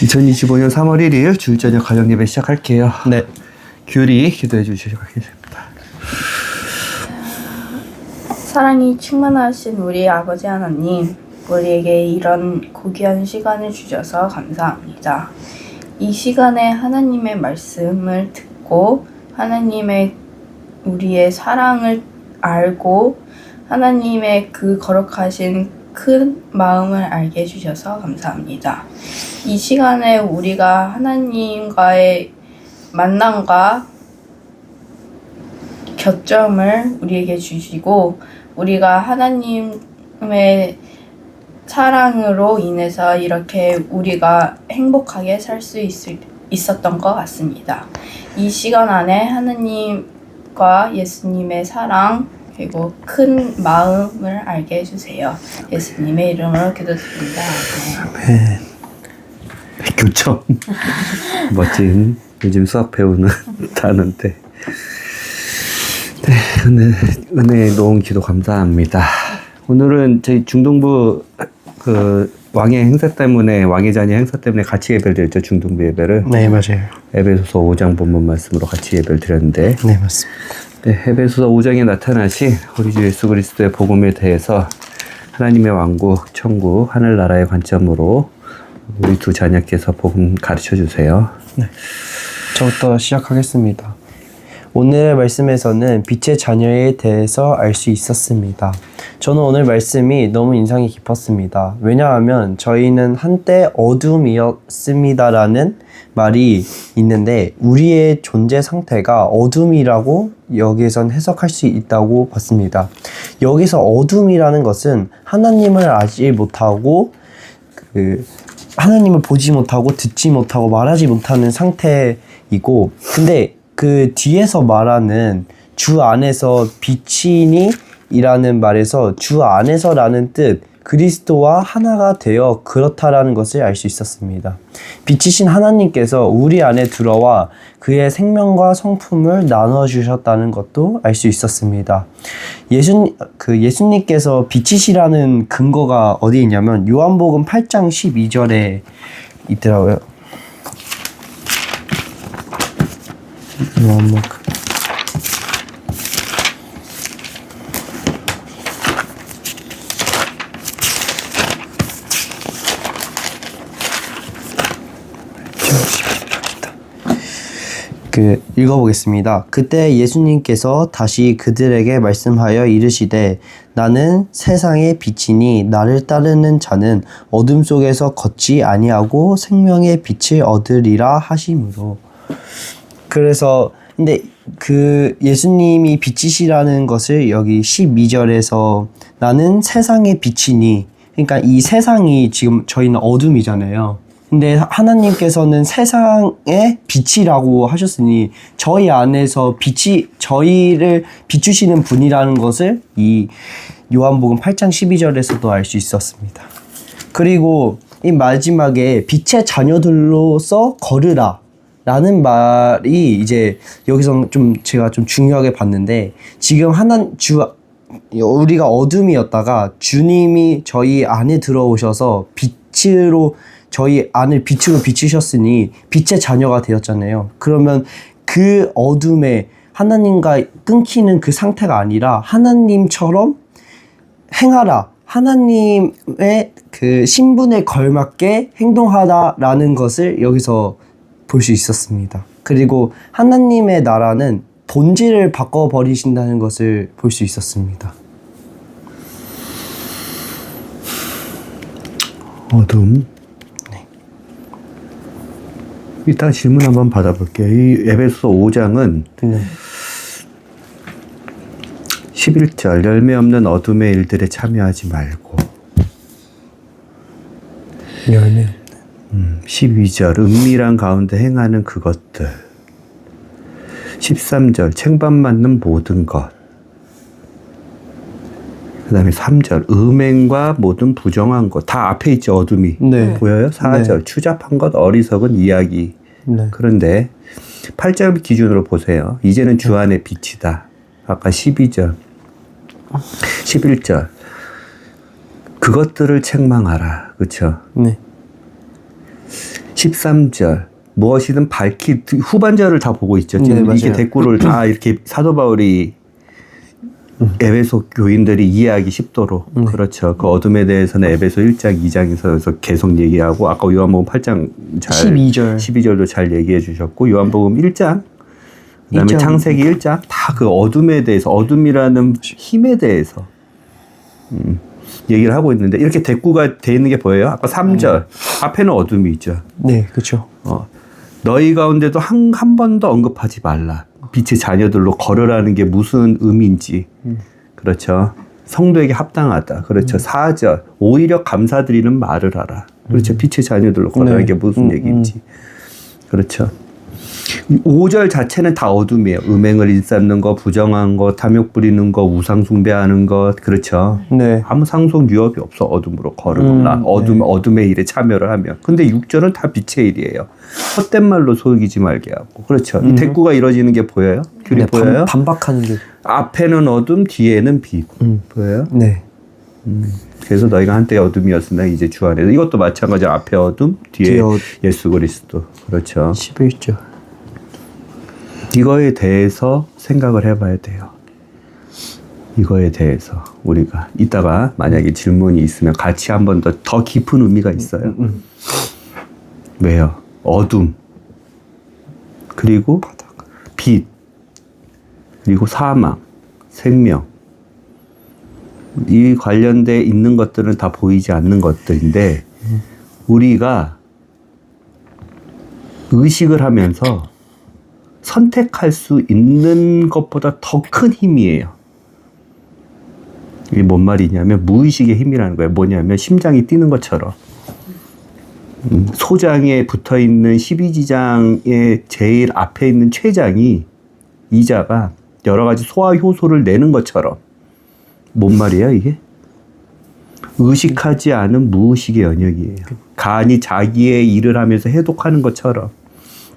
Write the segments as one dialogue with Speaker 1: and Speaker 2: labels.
Speaker 1: 2025년 3월 1일 주일 저녁 가정 예배 시작할게요.
Speaker 2: 네.
Speaker 1: 규리 기도해 주시기 바랍니다.
Speaker 3: 사랑이 충만하신 우리 아버지 하나님, 우리에게 이런 고귀한 시간을 주셔서 감사합니다. 이 시간에 하나님의 말씀을 듣고 하나님의 우리의 사랑을 알고 하나님의 그 거룩하신 큰 마음을 알게 해주셔서 감사합니다. 이 시간에 우리가 하나님과의 만남과 교점을 우리에게 주시고 우리가 하나님의 사랑으로 인해서 이렇게 우리가 행복하게 살 수 있었던 것 같습니다. 이 시간 안에 하나님과 예수님의 사랑 그리고 큰 마음을 알게 해주세요. 예수님의 이름으로 기도드립니다.
Speaker 1: 아멘. 교점. 멋진 요즘 수학 배우는 단어인데. 네, 은혜의 놓은 기도 감사합니다. 오늘은 저희 중동부 왕의 행사 때문에 왕의 자녀 행사 때문에 같이 예배를 드렸죠. 중동부 예배를.
Speaker 2: 네, 맞아요.
Speaker 1: 에베소서 5장 본문 말씀으로 같이 예배를 드렸는데.
Speaker 2: 네, 맞습니다.
Speaker 1: 네, 에베소서 5장에 나타나신 우리 주 예수 그리스도의 복음에 대해서 하나님의 왕국, 천국, 하늘나라의 관점으로 우리 두 자녀께서 복음 가르쳐 주세요.
Speaker 2: 네. 저부터 시작하겠습니다. 오늘 말씀에서는 빛의 자녀에 대해서 알 수 있었습니다. 저는 오늘 말씀이 너무 인상이 깊었습니다. 왜냐하면 저희는 한때 어둠이었습니다라는 말이 있는데 우리의 존재 상태가 어둠이라고 여기에선 해석할 수 있다고 봤습니다. 여기서 어둠이라는 것은 하나님을 알지 못하고 하나님을 보지 못하고 듣지 못하고 말하지 못하는 상태이고 근데 그 뒤에서 말하는 주 안에서 빛이니 이라는 말에서 주 안에서라는 뜻 그리스도와 하나가 되어 그렇다라는 것을 알 수 있었습니다. 빛이신 하나님께서 우리 안에 들어와 그의 생명과 성품을 나눠주셨다는 것도 알 수 있었습니다. 예수님께서 빛이시라는 근거가 어디에 있냐면 요한복음 8장 12절에 있더라고요. 요한복음 읽어보겠습니다. 그때 예수님께서 다시 그들에게 말씀하여 이르시되 나는 세상의 빛이니 나를 따르는 자는 어둠 속에서 걷지 아니하고 생명의 빛을 얻으리라 하심으로. 그래서 근데 그 예수님이 빛이시라는 것을 여기 12절에서 나는 세상의 빛이니 그러니까 이 세상이 지금 저희는 어둠이잖아요. 근데 하나님께서는 세상의 빛이라고 하셨으니 저희 안에서 빛이 저희를 비추시는 분이라는 것을 이 요한복음 8장 12절에서도 알 수 있었습니다. 그리고 이 마지막에 빛의 자녀들로서 걸으라 라는 말이 이제 여기서 제가 좀 중요하게 봤는데 지금 우리가 어둠이었다가 주님이 저희 안에 들어오셔서 빛으로 저희 안을 빛으로 비추셨으니 빛의 자녀가 되었잖아요. 그러면 그 어둠에 하나님과 끊기는 그 상태가 아니라 하나님처럼 행하라. 하나님의 그 신분에 걸맞게 행동하라라는 것을 여기서 볼 수 있었습니다. 그리고 하나님의 나라는 본질을 바꿔버리신다는 것을 볼 수 있었습니다.
Speaker 1: 어둠. 일단 질문 한번 받아볼게요. 이 에베소서 5장은 11절 열매 없는 어둠의 일들에 참여하지 말고 12절 은밀한 가운데 행하는 그것들 13절 책망받는 모든 것 그 다음에 3절 음행과 모든 부정한 것 다 앞에 있죠. 어둠이 보여요? 4절 추잡한 것 어리석은 이야기 그런데 8절 기준으로 보세요. 이제는 주 안에 빛이다. 아까 12절 11절 그것들을 책망하라. 그렇죠? 13절 무엇이든 밝히 후반절을 다 보고 있죠. 지금
Speaker 2: 네,
Speaker 1: 이게
Speaker 2: 맞아요.
Speaker 1: 대꾸를 다 이렇게 사도 바울이 에베소 교인들이 이해하기 쉽도록 그렇죠. 그 어둠에 대해서는 에베소 1장 2장에서 계속 얘기하고 아까 요한복음 8장 잘 12절도 잘 얘기해 주셨고 요한복음 1장 그다음에
Speaker 2: 1장.
Speaker 1: 창세기 1장 다 그 어둠에 대해서 어둠이라는 힘에 대해서 얘기를 하고 있는데 이렇게 대꾸가 돼 있는 게 보여요. 아까 3절 앞에는 어둠이 있죠.
Speaker 2: 네, 그렇죠.
Speaker 1: 너희 가운데도 한 번도 언급하지 말라. 빛의 자녀들로 걸으라는 게 무슨 의미인지. 그렇죠. 성도에게 합당하다. 그렇죠. 4절. 오히려 감사드리는 말을 하라. 그렇죠. 빛의 자녀들로 걸으라는 게 무슨 얘기인지. 그렇죠. 5절 자체는 다 어둠이에요. 음행을 일삼는 거, 부정한 거, 탐욕 부리는 거, 우상 숭배하는 것. 그렇죠.
Speaker 2: 네.
Speaker 1: 아무 상속 유업이 없어. 어둠으로 걸으라. 어둠의 일에 참여를 하면. 근데 6절은 다 빛의 일이에요. 헛된 말로 속이지 말게 하고. 그렇죠. 이 대꾸가 이루어지는 게 보여요? 귤이 보여요?
Speaker 2: 반박하는 게.
Speaker 1: 앞에는 어둠, 뒤에는 빛. 보여요?
Speaker 2: 네.
Speaker 1: 그래서 너희가 한때 어둠이었으나 이제 주 안에서. 이것도 마찬가지로 앞에 어둠, 뒤에 예수 그리스도. 그렇죠.
Speaker 2: 11절.
Speaker 1: 이거에 대해서 생각을 해봐야 돼요. 이거에 대해서 우리가 이따가 만약에 질문이 있으면 같이 한 번 더 깊은 의미가 있어요. 왜요? 어둠 그리고 빛 그리고 사망, 생명 이 관련돼 있는 것들은 다 보이지 않는 것들인데 우리가 의식을 하면서 선택할 수 있는 것보다 더 큰 힘이에요. 이게 뭔 말이냐면 무의식의 힘이라는 거예요. 뭐냐면 심장이 뛰는 것처럼 소장에 붙어있는 12지장의 제일 앞에 있는 췌장이 이자가 여러 가지 소화 효소를 내는 것처럼 뭔 말이에요 이게? 의식하지 않은 무의식의 영역이에요. 간이 자기의 일을 하면서 해독하는 것처럼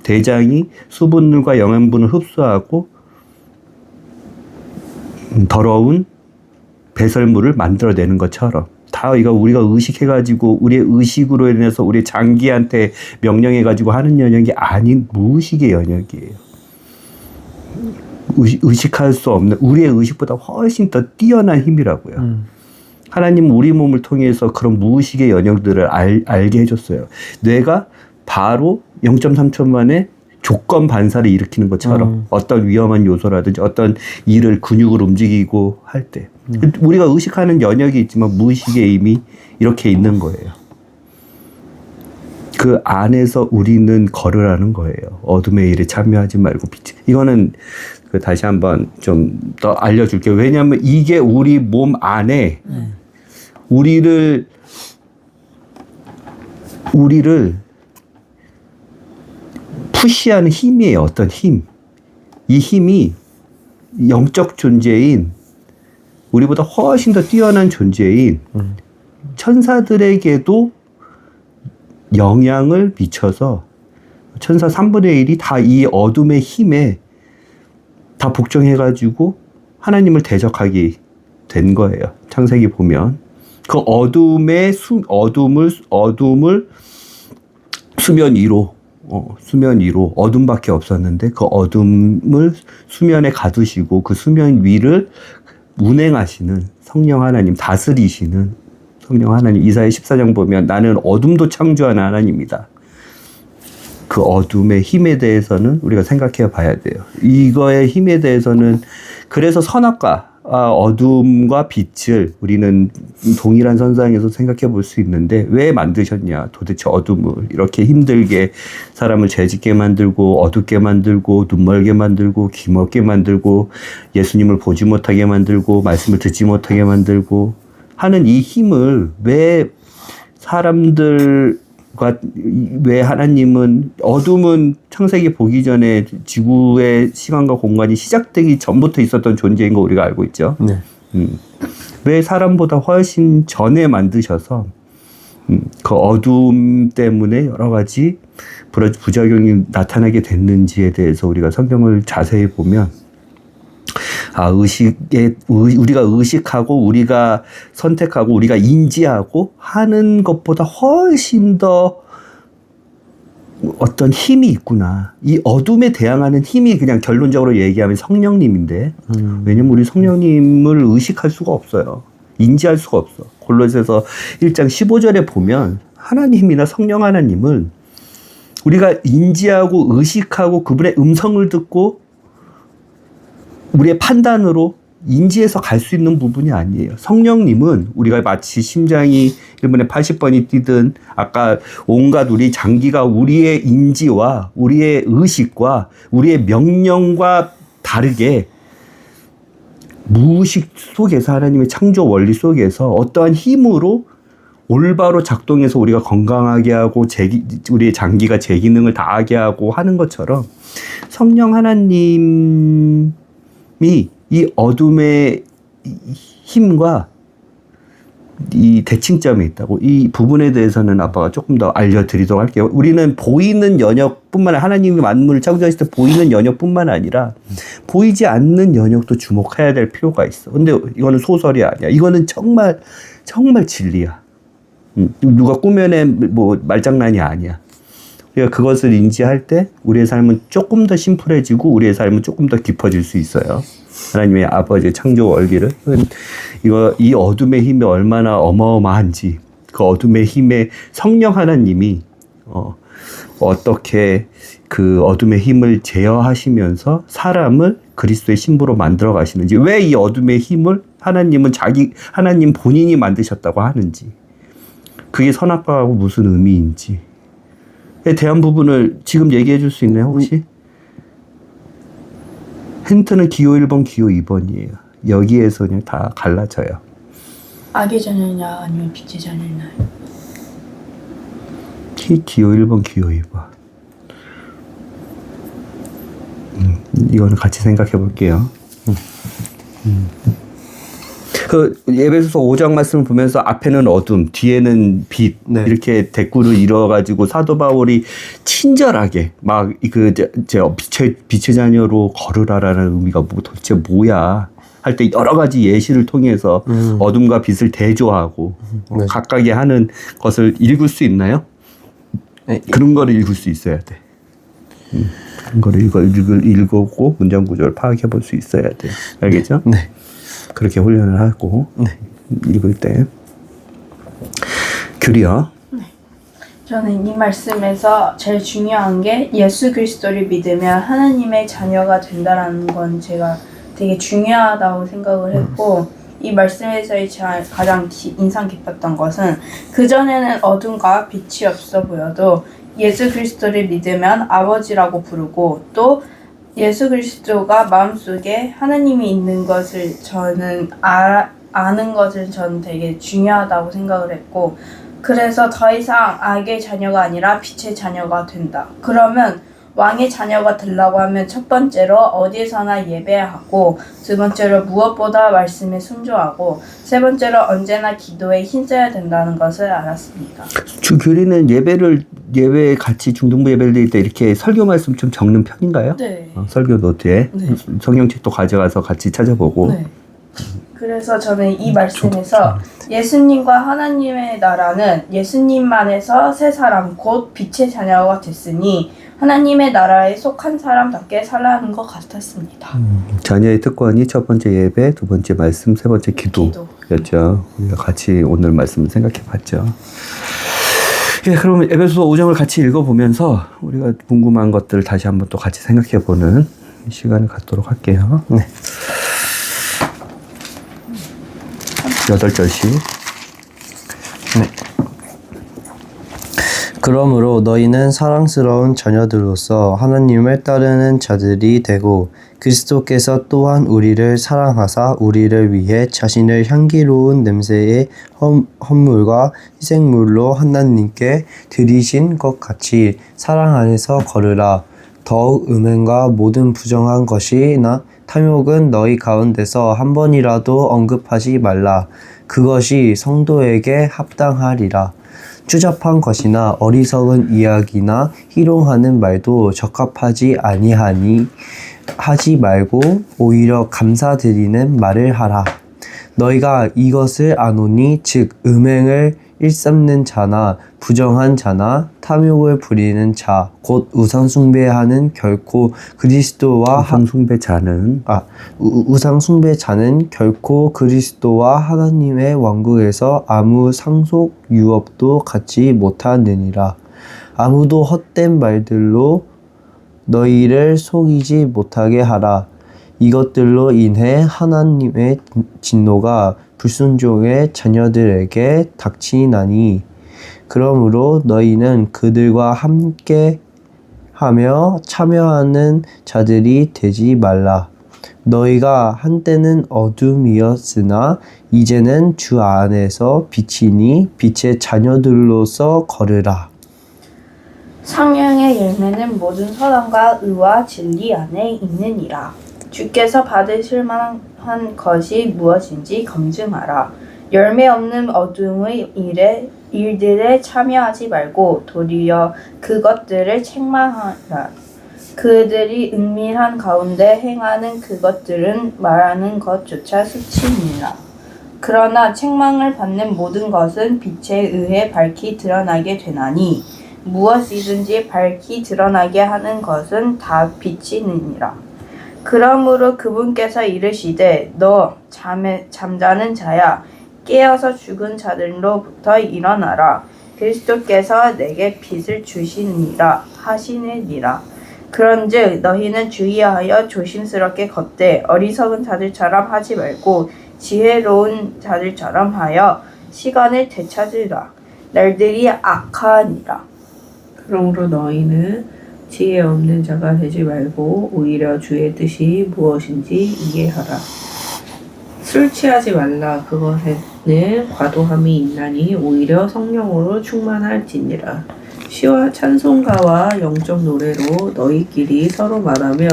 Speaker 1: 대장이 수분들과 영양분을 흡수하고 더러운 배설물을 만들어내는 것처럼 다 이거 우리가 의식해가지고 우리의 의식으로 인해서 우리 장기한테 명령해가지고 하는 영역이 아닌 무의식의 영역이에요. 의식할 수 없는 우리의 의식보다 훨씬 더 뛰어난 힘이라고요. 하나님은 우리 몸을 통해서 그런 무의식의 영역들을 알게 해줬어요. 뇌가 바로 0.3초 만에 조건 반사를 일으키는 것처럼 어떤 위험한 요소라든지 어떤 일을 근육을 움직이고 할 때 우리가 의식하는 영역이 있지만 무의식의 힘이 이렇게 있는 거예요. 그 안에서 우리는 걸으라는 거예요. 어둠의 일에 참여하지 말고 빛. 이거는 다시 한번 좀 더 알려줄게요. 왜냐하면 이게 우리 몸 안에 우리를 푸시하는 힘이에요. 어떤 힘. 이 힘이 영적 존재인 우리보다 훨씬 더 뛰어난 존재인 천사들에게도 영향을 미쳐서 천사 3분의 1이 다 이 어둠의 힘에 다 복종해가지고 하나님을 대적하게 된 거예요. 창세기 보면 그 어둠을 수면 위로 수면 위로 어둠밖에 없었는데 그 어둠을 수면에 가두시고 그 수면 위를 운행하시는 성령 하나님, 다스리시는 성령 하나님. 이사야 14장 보면 나는 어둠도 창조하는 하나님이다. 그 어둠의 힘에 대해서는 우리가 생각해 봐야 돼요. 이거의 힘에 대해서는 그래서 선악과 어둠과 빛을 우리는 동일한 선상에서 생각해 볼 수 있는데 왜 만드셨냐? 도대체 어둠을 이렇게 힘들게 사람을 죄짓게 만들고 어둡게 만들고 눈멀게 만들고 귀먹게 만들고 예수님을 보지 못하게 만들고 말씀을 듣지 못하게 만들고 하는 이 힘을 왜 왜 하나님은 어둠은 창세기 보기 전에 지구의 시간과 공간이 시작되기 전부터 있었던 존재인 거 우리가 알고 있죠.
Speaker 2: 네.
Speaker 1: 왜 사람보다 훨씬 전에 만드셔서 그 어둠 때문에 여러 가지 부작용이 나타나게 됐는지에 대해서 우리가 성경을 자세히 보면 우리가 의식하고 우리가 선택하고 우리가 인지하고 하는 것보다 훨씬 더 어떤 힘이 있구나. 이 어둠에 대항하는 힘이 그냥 결론적으로 얘기하면 성령님인데 왜냐면 우리 성령님을 의식할 수가 없어요. 인지할 수가 없어. 골로새서 1장 15절에 보면 하나님이나 성령 하나님은 우리가 인지하고 의식하고 그분의 음성을 듣고 우리의 판단으로 인지해서 갈 수 있는 부분이 아니에요. 성령님은 우리가 마치 심장이 1분에 80번이 뛰든 아까 온갖 우리 장기가 우리의 인지와 우리의 의식과 우리의 명령과 다르게 무의식 속에서 하나님의 창조 원리 속에서 어떠한 힘으로 올바로 작동해서 우리가 건강하게 하고 우리의 장기가 제 기능을 다하게 하고 하는 것처럼 성령 하나님이 이 어둠의 힘과 이 대칭점이 있다고. 이 부분에 대해서는 아빠가 조금 더 알려드리도록 할게요. 우리는 보이는 영역뿐만 아니라 하나님이 만물을 창조하실 때 보이는 영역뿐만 아니라 보이지 않는 영역도 주목해야 될 필요가 있어. 근데 이거는 소설이 아니야. 이거는 정말 진리야. 누가 꾸며낸 말장난이 아니야. 우리가 그것을 인지할 때 우리의 삶은 조금 더 심플해지고 우리의 삶은 조금 더 깊어질 수 있어요. 하나님의 아버지의 창조 원리를. 이 어둠의 힘이 얼마나 어마어마한지, 그 어둠의 힘에 성령 하나님이 어떻게 그 어둠의 힘을 제어하시면서 사람을 그리스도의 신부로 만들어 가시는지, 왜 이 어둠의 힘을 하나님 본인이 만드셨다고 하는지, 그게 선악과하고 무슨 의미인지에 대한 부분을 지금 얘기해 줄 수 있나요, 혹시? 힌트는 기호 1번, 기호 2번이에요. 여기에서 그냥 다 갈라져요.
Speaker 3: 악의 자녀냐 아니면 빛의 자녀냐.
Speaker 1: 기호 1번, 기호 2번. 이거는 같이 생각해 볼게요. 그 에베소서 5장 말씀을 보면서 앞에는 어둠, 뒤에는 빛, 네. 이렇게 대꾸를 이뤄가지고 사도 바울이 친절하게 막 빛의 자녀로 걸으라라는 의미가 도대체 뭐야 할 때 여러 가지 예시를 통해서 어둠과 빛을 대조하고 네. 각각의 하는 것을 읽을 수 있나요? 네. 그런 거를 읽을 수 있어야 돼. 그런 거를 읽고 문장 구조를 파악해 볼 수 있어야 돼. 알겠죠?
Speaker 2: 네.
Speaker 1: 그렇게 훈련을 하고 네. 읽을 때. 규리요.
Speaker 3: 네. 저는 이 말씀에서 제일 중요한 게 예수 그리스도를 믿으면 하나님의 자녀가 된다라는 건 제가 되게 중요하다고 생각을 했고 이 말씀에서 가장 인상 깊었던 것은 그전에는 어둠과 빛이 없어 보여도 예수 그리스도를 믿으면 아버지라고 부르고 또 예수 그리스도가 마음속에 하나님이 있는 것을 저는 아는 것을 저는 되게 중요하다고 생각을 했고 그래서 더 이상 악의 자녀가 아니라 빛의 자녀가 된다. 그러면 왕의 자녀가 되려고 하면 첫 번째로 어디에서나 예배하고 두 번째로 무엇보다 말씀에 순종하고 세 번째로 언제나 기도에 힘써야 된다는 것을 알았습니다.
Speaker 1: 규리는 예배 같이 중등부 예배를 드릴 때 이렇게 설교 말씀 좀 적는 편인가요?
Speaker 3: 네.
Speaker 1: 설교 노트에
Speaker 3: 네.
Speaker 1: 성경책도 가져가서 같이 찾아보고.
Speaker 3: 네. 그래서 저는 이 말씀에서 예수님과 하나님의 나라는 예수님만에서 새 사람 곧 빛의 자녀가 됐으니 하나님의 나라에 속한 사람답게 살아가는 것 같았습니다.
Speaker 1: 자녀의 특권이 첫 번째 예배, 두 번째 말씀, 세 번째 기도였죠. 우리가 같이 오늘 말씀을 생각해 봤죠. 예, 그럼 에베소서 5장을 같이 읽어보면서 우리가 궁금한 것들을 다시 한번 또 같이 생각해 보는 시간을 갖도록 할게요. 네. 8절씩.
Speaker 2: 네. 그러므로 너희는 사랑스러운 자녀들로서 하나님을 따르는 자들이 되고 그리스도께서 또한 우리를 사랑하사 우리를 위해 자신을 향기로운 냄새의 헌물과 희생물로 하나님께 드리신 것 같이 사랑 안에서 걸으라. 더욱 음행과 모든 부정한 것이나 탐욕은 너희 가운데서 한 번이라도 언급하지 말라. 그것이 성도에게 합당하리라. 추잡한 것이나 어리석은 이야기나 희롱하는 말도 적합하지 아니하니 하지 말고 오히려 감사드리는 말을 하라. 너희가 이것을 아노니 즉 음행을 일삼는 자나 부정한 자나 탐욕을 부리는 자 곧 우상 숭배하는 결코 그리스도와 우상 숭배자는 결코 그리스도와 하나님의 왕국에서 아무 상속 유업도 갖지 못하느니라. 아무도 헛된 말들로 너희를 속이지 못하게 하라. 이것들로 인해 하나님의 진노가 불순종의 자녀들에게 닥치나니 그러므로 너희는 그들과 함께 하며 참여하는 자들이 되지 말라. 너희가 한때는 어둠이었으나 이제는 주 안에서 빛이니 빛의 자녀들로서 걸으라.
Speaker 3: 성령의 열매는 모든 선함과 의와 진리 안에 있느니라. 주께서 받으실 만한 것이 무엇인지 검증하라. 열매 없는 어둠의 일들에 참여하지 말고 도리어 그것들을 책망하라. 그들이 은밀한 가운데 행하는 그것들은 말하는 것조차 수치니라. 그러나 책망을 받는 모든 것은 빛에 의해 밝히 드러나게 되나니 무엇이든지 밝히 드러나게 하는 것은 다 빛이니라. 그러므로 그분께서 이르시되 너 잠자는 자야 깨어서 죽은 자들로부터 일어나라. 그리스도께서 내게 빛을 주시니라 하시느니라. 그런즉 너희는 주의하여 조심스럽게 걷되 어리석은 자들처럼 하지 말고 지혜로운 자들처럼 하여 시간을 되찾으라. 날들이 악하니라.
Speaker 4: 그러므로 너희는 지혜 없는 자가 되지 말고 오히려 주의 뜻이 무엇인지 이해하라. 술 취하지 말라. 그것에는 과도함이 있나니 오히려 성령으로 충만할지니라. 시와 찬송가와 영적 노래로 너희끼리 서로 말하며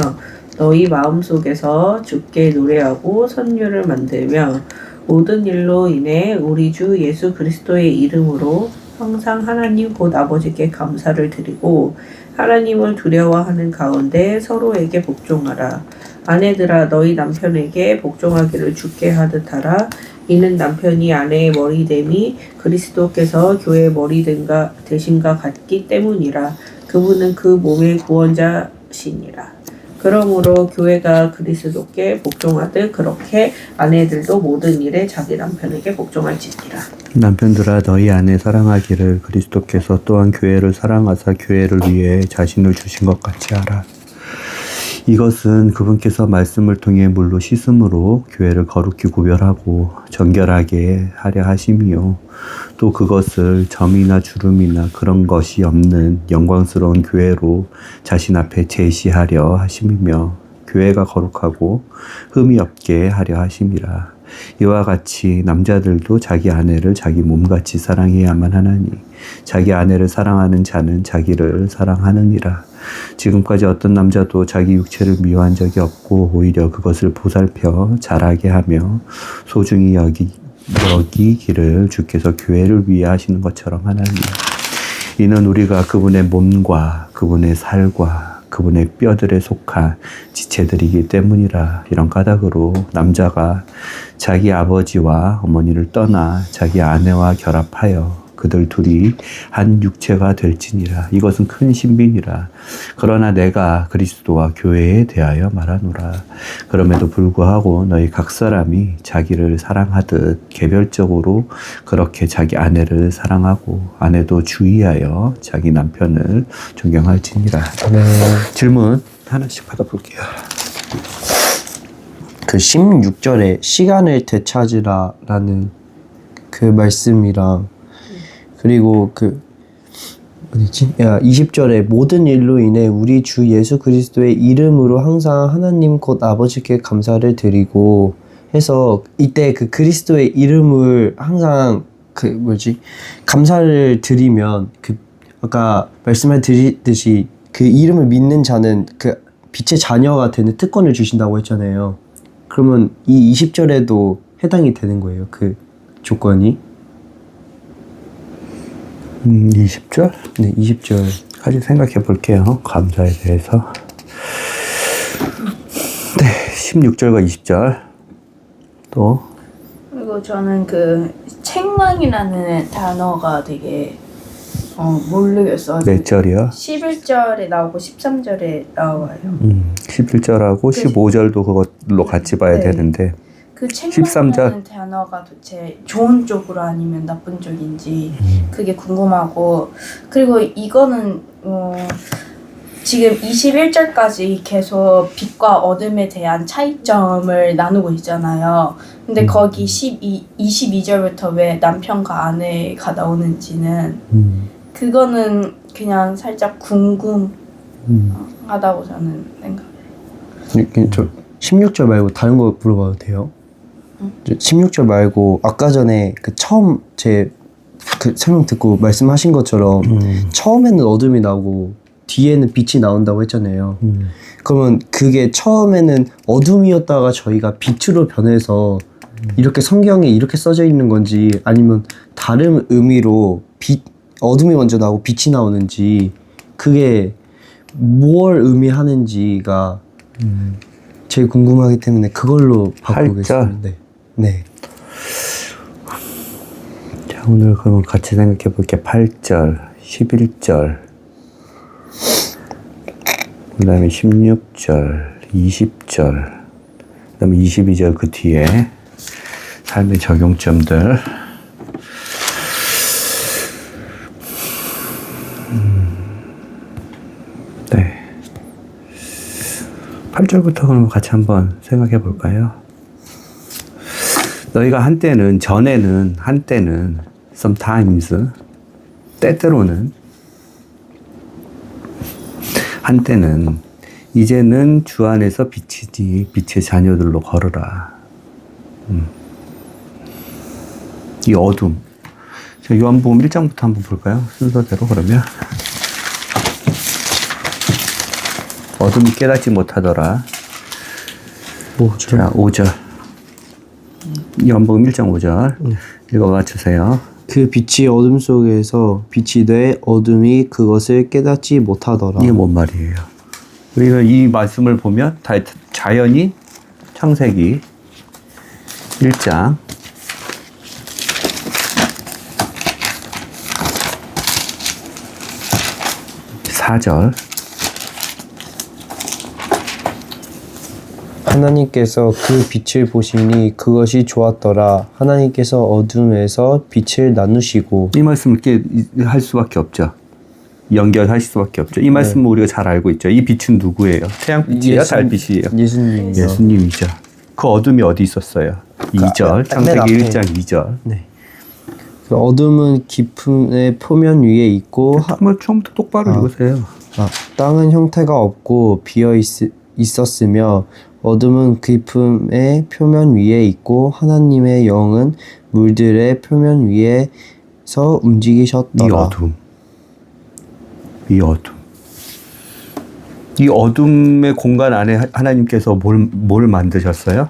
Speaker 4: 너희 마음속에서 주께 노래하고 선율을 만들며 모든 일로 인해 우리 주 예수 그리스도의 이름으로 항상 하나님 곧 아버지께 감사를 드리고 하나님을 두려워하는 가운데 서로에게 복종하라. 아내들아 너희 남편에게 복종하기를 주께 하듯 하라. 이는 남편이 아내의 머리됨이 그리스도께서 교회의 머리 되신가 같기 때문이라. 그분은 그 몸의 구원자시니라. 그러므로 교회가 그리스도께 복종하듯 그렇게 아내들도 모든 일에 자기 남편에게 복종할지니라.
Speaker 1: 남편들아 너희 아내 사랑하기를 그리스도께서 또한 교회를 사랑하사 교회를 위해 자신을 주신 것 같이 하라. 이것은 그분께서 말씀을 통해 물로 씻음으로 교회를 거룩히 구별하고 정결하게 하려 하심이요. 또 그것을 점이나 주름이나 그런 것이 없는 영광스러운 교회로 자신 앞에 제시하려 하심이며 교회가 거룩하고 흠이 없게 하려 하심이라. 이와 같이 남자들도 자기 아내를 자기 몸같이 사랑해야만 하나니 자기 아내를 사랑하는 자는 자기를 사랑하느니라. 지금까지 어떤 남자도 자기 육체를 미워한 적이 없고 오히려 그것을 보살펴 자라게 하며 소중히 여기기를 주께서 교회를 위해 하시는 것처럼 하나니 이는 우리가 그분의 몸과 그분의 살과 그분의 뼈들에 속한 지체들이기 때문이라. 이런 까닭으로 남자가 자기 아버지와 어머니를 떠나 자기 아내와 결합하여 그들 둘이 한 육체가 될지니라. 이것은 큰 신비니라. 그러나 내가 그리스도와 교회에 대하여 말하노라. 그럼에도 불구하고 너희 각 사람이 자기를 사랑하듯 개별적으로 그렇게 자기 아내를 사랑하고 아내도 주의하여 자기 남편을 존경할지니라.
Speaker 2: 네.
Speaker 1: 질문 하나씩 받아볼게요.
Speaker 2: 그 16절에 시간을 되찾으라라는 그 말씀이랑 그리고 그 어디지? 20절에 모든 일로 인해 우리 주 예수 그리스도의 이름으로 항상 하나님 곧 아버지께 감사를 드리고 해서 이때 그 그리스도의 이름을 항상 감사를 드리면 그 아까 말씀해 드리듯이 그 이름을 믿는 자는 그 빛의 자녀가 되는 특권을 주신다고 했잖아요. 그러면 이 20절에도 해당이 되는 거예요. 그 조건이.
Speaker 1: 20절?
Speaker 2: 네, 20절까지
Speaker 1: 생각해 볼게요. 감사에 대해서. 네, 16절과 20절. 또.
Speaker 3: 그리고 저는 그 책망이라는 단어가 되게 모르겠어.
Speaker 1: 몇 절이요?
Speaker 3: 11절에 나오고 13절에 나와요.
Speaker 1: 11절하고 15절도 그걸로 같이 봐야
Speaker 3: 네.
Speaker 1: 되는데
Speaker 3: 그
Speaker 1: 13절.
Speaker 3: 책망이라는 단어가 도대체 좋은 쪽으로 아니면 나쁜 쪽인지 그게 궁금하고, 그리고 이거는 지금 21절까지 계속 빛과 어둠에 대한 차이점을 나누고 있잖아요. 근데 거기 22절부터 왜 남편과 아내가 나오는지는 그거는 그냥 살짝 궁금하다고 저는 생각해요.
Speaker 2: 저 16절 말고 다른 거 물어봐도 돼요? 16절 말고 아까 전에 그 처음 제 그 설명 듣고 말씀하신 것처럼 처음에는 어둠이 나오고 뒤에는 빛이 나온다고 했잖아요. 그러면 그게 처음에는 어둠이었다가 저희가 빛으로 변해서 이렇게 성경에 이렇게 써져 있는 건지, 아니면 다른 의미로 어둠이 먼저 나오고 빛이 나오는지, 그게 뭘 의미하는지가 제일 궁금하기 때문에 그걸로 바꾸겠습니다. 네. 네.
Speaker 1: 자, 오늘 그럼 같이 생각해 볼게. 8절, 11절, 그 다음에 16절, 20절, 그 다음에 22절 그 뒤에 삶의 적용점들. 네. 8절부터 그럼 같이 한번 생각해 볼까요? 너희가 한때는 sometimes, 때때로는, 한때는, 이제는 주 안에서 빛이지 빛의 자녀들로 걸으라. 이 어둠. 자, 요한복음 1장부터 한번 볼까요? 순서대로 그러면. 어둠이 깨닫지 못하더라. 자, 5절. 요한복음 1장 5절. 읽어봐 주세요.
Speaker 2: 그 빛이 어둠 속에서 빛이 돼 어둠이 그것을 깨닫지 못하더라.
Speaker 1: 이게 뭔 말이에요? 우리가 이 말씀을 보면 다 자연이 창세기 1장 4절.
Speaker 2: 하나님께서 그 빛을 보시니 그것이 좋았더라. 하나님께서 어둠에서 빛을 나누시고.
Speaker 1: 이 말씀을 이렇게 할 수밖에 없죠. 연결할 수밖에 없죠. 이 말씀은 우리가 잘 알고 있죠. 이 빛은 누구예요? 태양빛이에요? 달빛이에요?
Speaker 2: 예수님이요.
Speaker 1: 예수님이죠. 그 어둠이 어디 있었어요? 2절. 창세기 1장 2절.
Speaker 2: 네. 그 어둠은 깊음의 표면 위에 있고
Speaker 1: 한번 처음부터 똑바로 읽으세요.
Speaker 2: 땅은 형태가 없고 비어 있었으며 어둠은 깊음의 표면 위에 있고 하나님의 영은 물들의 표면 위에서 움직이셨더라.
Speaker 1: 이 어둠. 이 어둠의 공간 안에 하나님께서 뭘 만드셨어요?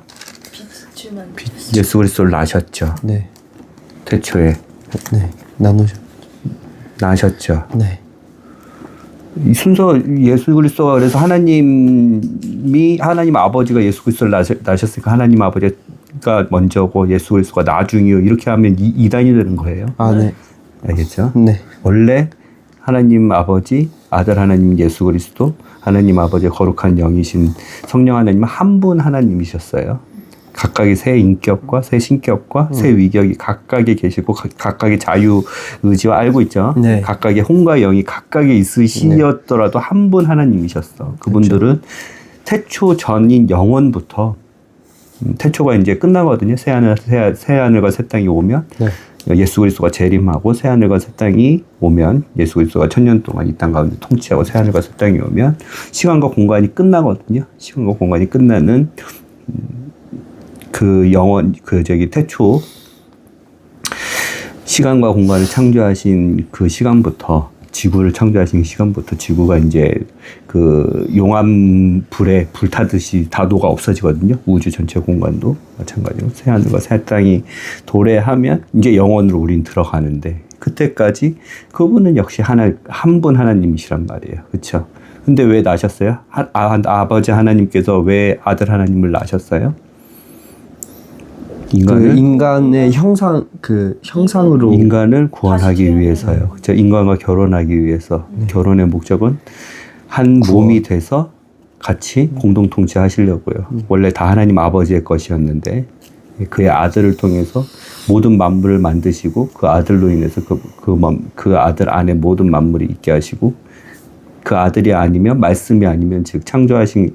Speaker 1: 예수 그리스도를 낳으셨죠.
Speaker 2: 네.
Speaker 1: 태초에.
Speaker 2: 네.
Speaker 1: 낳으셨죠.
Speaker 2: 네.
Speaker 1: 이 순서 예수 그리스도가 그래서 하나님 아버지가 예수 그리스도를 낳으셨으니까 하나님 아버지가 먼저고 예수 그리스도가 나중이요. 이렇게 하면 이단이 되는 거예요.
Speaker 2: 네.
Speaker 1: 알겠죠?
Speaker 2: 네.
Speaker 1: 원래 하나님 아버지, 아들 하나님 예수 그리스도, 하나님 아버지의 거룩한 영이신 성령 하나님은 한 분 하나님이셨어요. 각각의 새 인격과 새 신격과 새 위격이 각각에 계시고 각각의 자유 의지와 알고 있죠.
Speaker 2: 네.
Speaker 1: 각각의 혼과 영이 각각에 있으시었더라도 한 분 하나님이셨어. 그분들은 태초 전인 영원부터 태초가 이제 끝나거든요. 새 하늘과 새 땅이 오면 예수 그리스도가 재림하고 새 하늘과 새 땅이 오면 예수 그리스도가 1000년 동안 이 땅 가운데 통치하고 새 하늘과 새 땅이 오면 시간과 공간이 끝나거든요. 시간과 공간이 끝나는 태초 시간과 공간을 창조하신 그 시간부터 지구를 창조하신 시간부터 지구가 이제 그 용암 불에 불타듯이 다도가 없어지거든요. 우주 전체 공간도 마찬가지로 새 하늘과 새 땅이 도래하면 이제 영원으로 우린 들어가는데 그때까지 그분은 역시 한 분 하나님이시란 말이에요. 그렇죠? 근데 왜 낳으셨어요? 아버지 하나님께서 왜 아들 하나님을 낳으셨어요? 인간을
Speaker 2: 그 인간의 형상으로
Speaker 1: 인간을 구원하기 위해서요. 그렇죠? 인간과 결혼하기 위해서 결혼의 목적은 한 몸이 돼서 같이 공동 통치하시려고요. 원래 다 하나님 아버지의 것이었는데 그의 아들을 통해서 모든 만물을 만드시고 그 아들로 인해서 그 아들 안에 모든 만물이 있게 하시고 그 아들이 아니면 말씀이 아니면 즉 창조하신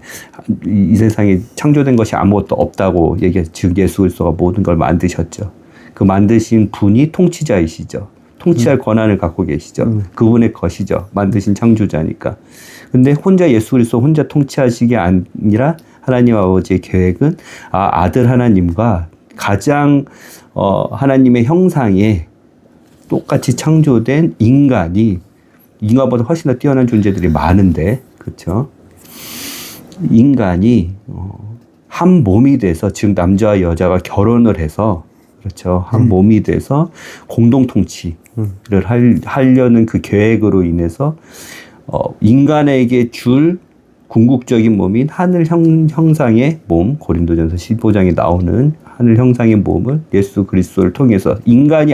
Speaker 1: 이 세상에 창조된 것이 아무것도 없다고 얘기해서 즉 예수 그리스도가 모든 걸 만드셨죠. 그 만드신 분이 통치자이시죠. 통치할 권한을 갖고 계시죠. 그분의 것이죠. 만드신 창조자니까. 근데 혼자 예수 그리스도 혼자 통치하시기 아니라 하나님 아버지의 계획은 아들 하나님과 가장 하나님의 형상에 똑같이 창조된 인간이 인간보다 훨씬 더 뛰어난 존재들이 많은데, 그렇죠? 인간이 한 몸이 돼서 즉 남자와 여자가 결혼을 해서 그렇죠 한 몸이 돼서 공동 통치를 하려는 그 계획으로 인해서 인간에게 줄 궁극적인 몸인 하늘 형상의 몸 고린도전서 15장에 나오는 하늘 형상의 몸을 예수 그리스도를 통해서 인간이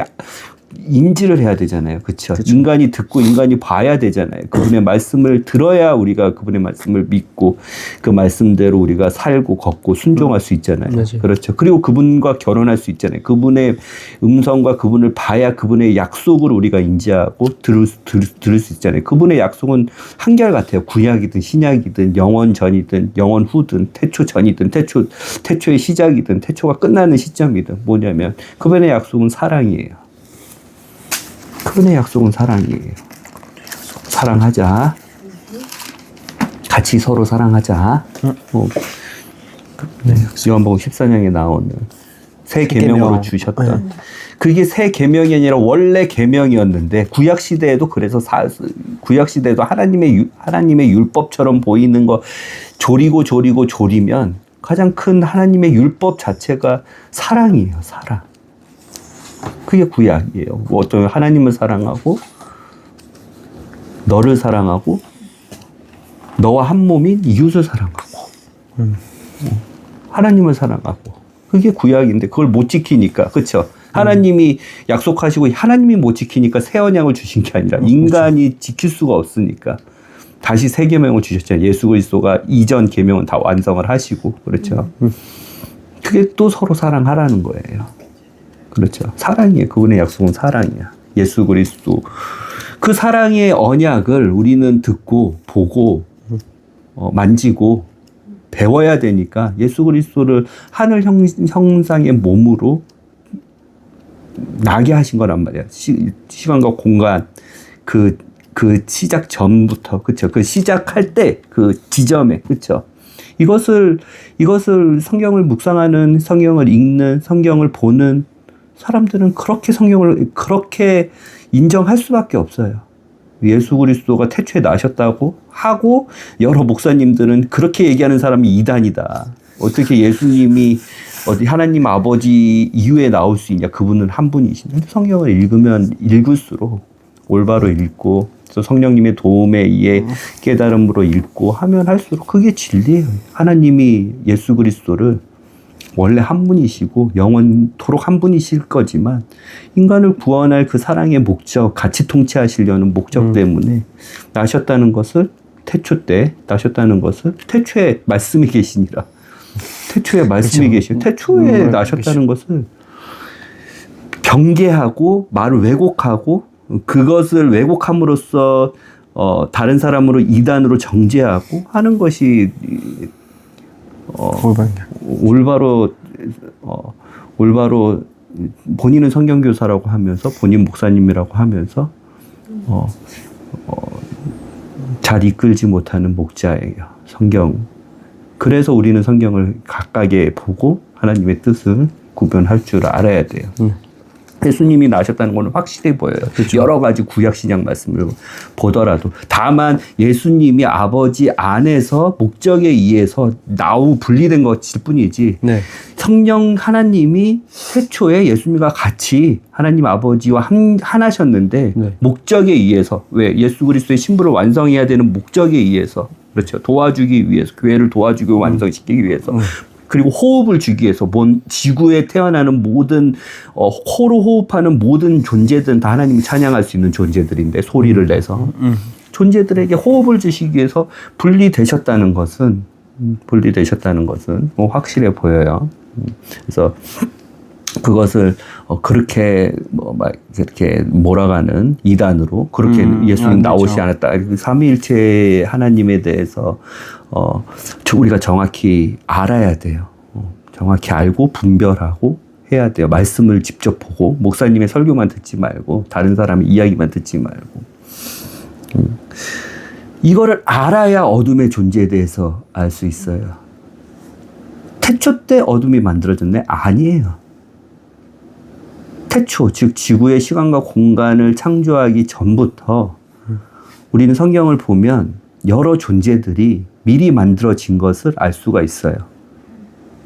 Speaker 1: 인지를 해야 되잖아요. 그렇죠? 인간이 듣고 인간이 봐야 되잖아요. 그분의 말씀을 들어야 우리가 그분의 말씀을 믿고 그 말씀대로 우리가 살고 걷고 순종할 수 있잖아요.
Speaker 2: 맞아요.
Speaker 1: 그렇죠. 그리고 그분과 결혼할 수 있잖아요. 그분의 음성과 그분을 봐야 그분의 약속을 우리가 인지하고 들을 수 있잖아요. 그분의 약속은 한결같아요. 구약이든 신약이든 영원 전이든 영원 후든 태초 전이든 태초의 시작이든 태초가 끝나는 시점이든 뭐냐면 그분의 약속은 사랑이에요. 그분의 약속은 사랑이에요. 사랑하자. 같이 서로 사랑하자. 요한복음 14장에 나오는 새 계명으로 주셨던. 그게 새 계명이 아니라 원래 계명이었는데 구약 시대에도 그래서 구약 시대에도 하나님의 율법처럼 보이는 거 조리면 가장 큰 하나님의 율법 자체가 사랑이에요. 사랑. 그게 구약이에요. 어떤 하나님을 사랑하고 너를 사랑하고 너와 한 몸인 이웃을 사랑하고 하나님을 사랑하고 그게 구약인데 그걸 못 지키니까 그렇죠. 하나님이 약속하시고 하나님이 못 지키니까 새 언약을 주신 게 아니라 인간이 지킬 수가 없으니까 다시 새 계명을 주셨잖아요. 예수 그리스도가 이전 계명은 다 완성을 하시고 그렇죠. 그게 또 서로 사랑하라는 거예요. 그렇죠. 사랑이에요. 그분의 약속은 사랑이야. 예수 그리스도. 그 사랑의 언약을 우리는 듣고 보고 만지고 배워야 되니까 예수 그리스도를 하늘 형상의 몸으로 나게 하신 거란 말이야. 시간과 공간 그 시작 전부터 그렇죠. 그 시작할 때 그 지점에 그렇죠. 이것을 성경을 묵상하는 성경을 읽는 성경을 보는 사람들은 그렇게 성경을 그렇게 인정할 수밖에 없어요. 예수 그리스도가 태초에 나셨다고 하고 여러 목사님들은 그렇게 얘기하는 사람이 이단이다. 어떻게 예수님이 어디 하나님 아버지 이후에 나올 수 있냐. 그분은 한 분이신데 성경을 읽으면 읽을수록 올바로 읽고 또 성령님의 도움에 의해 깨달음으로 읽고 하면 할수록 그게 진리예요. 하나님이 예수 그리스도를 원래 한 분이시고 영원토록 한 분이실 거지만 인간을 구원할 그 사랑의 목적, 같이 통치하시려는 목적 때문에 나셨다는 것을 태초 때 나셨다는 것을 태초에 말씀이 계시니라. 태초에 말씀이 계시고 태초에 나셨다는 것을 경계하고 말을 왜곡하고 그것을 왜곡함으로써 다른 사람으로 이단으로 정죄하고 하는 것이 올바로 본인은 성경교사라고 하면서 본인 목사님이라고 하면서 잘 이끌지 못하는 목자예요. 성경. 그래서 우리는 성경을 각각에 보고 하나님의 뜻을 구별할 줄 알아야 돼요. 예수님이 나셨다는 건 확실해 보여요. 그렇죠. 여러 가지 구약 신약 말씀을 보더라도 다만 예수님이 아버지 안에서 목적에 의해서 분리된 것일 뿐이지 네. 성령 하나님이 태초에 예수님과 같이 하나님 아버지와 하나셨는데 네. 목적에 의해서 왜 예수 그리스도의 신부를 완성해야 되는 목적에 의해서 그렇죠. 도와주기 위해서 교회를 도와주고 완성시키기 위해서 그리고 호흡을 주기 위해서 지구에 태어나는 모든 코로 호흡하는 모든 존재들은 다 하나님이 찬양할 수 있는 존재들인데 소리를 내서 존재들에게 호흡을 주시기 위해서 분리되셨다는 것은 확실해 보여요. 그래서 그것을 그렇게 막 이렇게 몰아가는 이단으로 그렇게 예수님 나오지 않았다. 삼위일체 하나님에 대해서 우리가 정확히 알아야 돼요. 정확히 알고 분별하고 해야 돼요. 말씀을 직접 보고 목사님의 설교만 듣지 말고 다른 사람의 이야기만 듣지 말고 이거를 알아야 어둠의 존재에 대해서 알 수 있어요. 태초 때 어둠이 만들어졌네? 아니에요. 태초, 즉 지구의 시간과 공간을 창조하기 전부터 우리는 성경을 보면 여러 존재들이 미리 만들어진 것을 알 수가 있어요.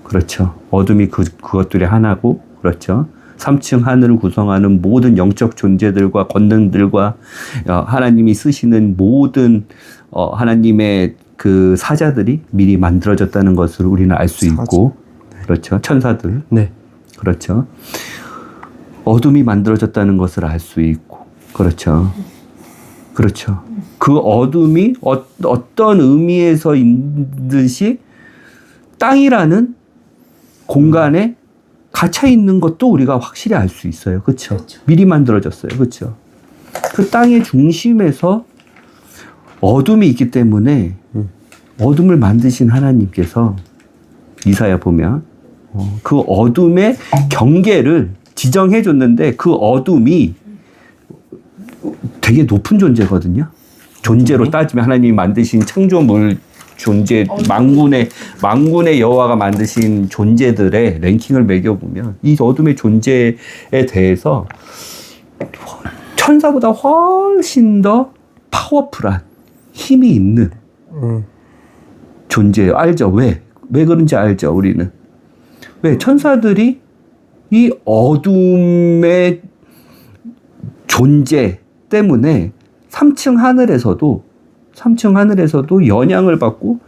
Speaker 1: 그렇죠. 어둠이 그것들이 하나고, 그렇죠. 3층 하늘을 구성하는 모든 영적 존재들과 권능들과 하나님이 쓰시는 모든 하나님의 그 사자들이 미리 만들어졌다는 것을 우리는 알 수 있고, 그렇죠. 천사들.
Speaker 2: 네.
Speaker 1: 그렇죠. 어둠이 만들어졌다는 것을 알 수 있고, 그렇죠. 그렇죠. 그 어둠이 어떤 의미에서 있듯이 땅이라는 공간에 갇혀 있는 것도 우리가 확실히 알 수 있어요. 그렇죠. 미리 만들어졌어요. 그렇죠. 그 땅의 중심에서 어둠이 있기 때문에 어둠을 만드신 하나님께서 이사야 보면 그 어둠의 경계를 지정해 줬는데 그 어둠이 되게 높은 존재거든요. 존재로 따지면 하나님이 만드신 창조물 존재, 만군의 여호와가 만드신 존재들의 랭킹을 매겨보면 이 어둠의 존재에 대해서 천사보다 훨씬 더 파워풀한 힘이 있는 존재예요. 알죠? 왜 그런지 알죠? 우리는. 왜? 천사들이 이 어둠의 존재 때문에 3층 하늘에서도 영향을 받고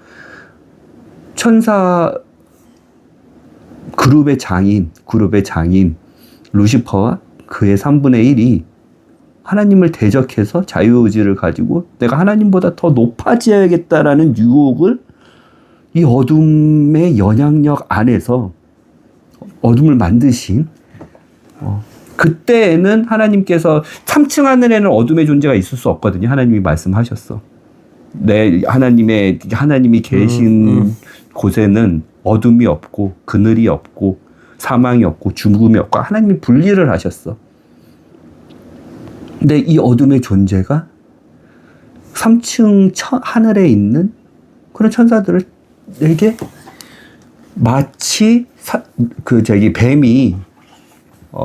Speaker 1: 천사 그룹의 장인 루시퍼와 그의 3분의 1이 하나님을 대적해서 자유의지를 가지고 내가 하나님보다 더 높아져야겠다라는 유혹을 이 어둠의 영향력 안에서 어둠을 만드신 그때에는 하나님께서 3층 하늘에는 어둠의 존재가 있을 수 없거든요. 하나님이 말씀하셨어. 하나님이 계신 곳에는 어둠이 없고 그늘이 없고 사망이 없고 죽음이 없고 하나님이 분리를 하셨어. 근데 이 어둠의 존재가 3층 하늘에 있는 그런 천사들에게 마치 뱀이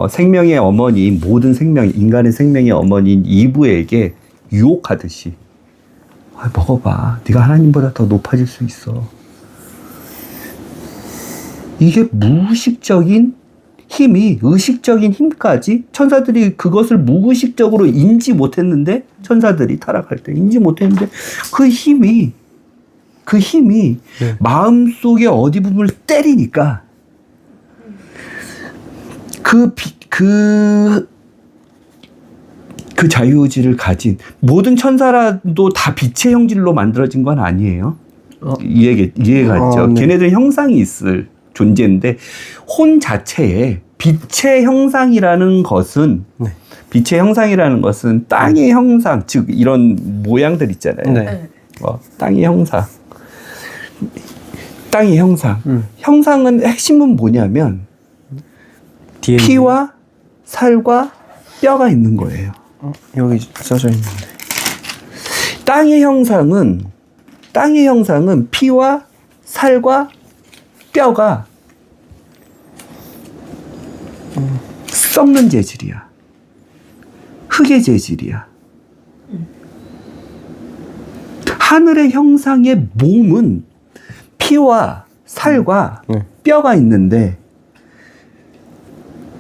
Speaker 1: 생명의 어머니, 모든 인간의 생명의 어머니인 이브에게 유혹하듯이 먹어봐. 네가 하나님보다 더 높아질 수 있어. 이게 무의식적인 힘이 의식적인 힘까지 천사들이 그것을 무의식적으로 인지 못했는데 천사들이 타락할 때 인지 못했는데 그 힘이 마음속의 어디 부분을 때리니까 그 자유의지를 가진 모든 천사라도 다 빛의 형질로 만들어진 건 아니에요. 이해가 있죠. 네. 걔네들은 형상이 있을 존재인데 혼 자체에 빛의 형상이라는 것은 땅의 형상, 즉 이런 모양들 있잖아요.
Speaker 2: 네.
Speaker 1: 땅의 형상. 형상은 핵심은 뭐냐면 피와 살과 뼈가 있는 거예요.
Speaker 2: 여기 써져 있는데.
Speaker 1: 땅의 형상은 피와 살과 뼈가 썩는 재질이야. 흙의 재질이야. 하늘의 형상의 몸은 피와 살과 뼈가 있는데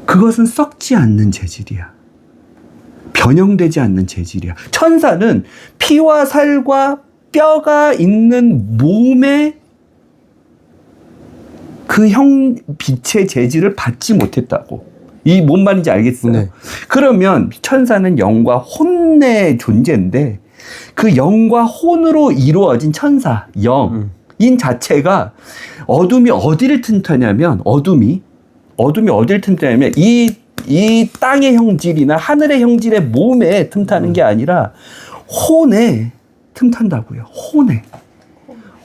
Speaker 1: 그것은 썩지 않는 재질이야. 변형되지 않는 재질이야. 천사는 피와 살과 뼈가 있는 몸의 그 빛의 재질을 받지 못했다고. 이 뭔 말인지 알겠어요?
Speaker 2: 네.
Speaker 1: 그러면 천사는 영과 혼의 존재인데 그 영과 혼으로 이루어진 천사, 영인 자체가 어둠이 어디를 틈타냐면 어둠이 어디를 틈타냐면 이 땅의 형질이나 하늘의 형질의 몸에 틈타는 게 아니라 혼에 틈탄다고요.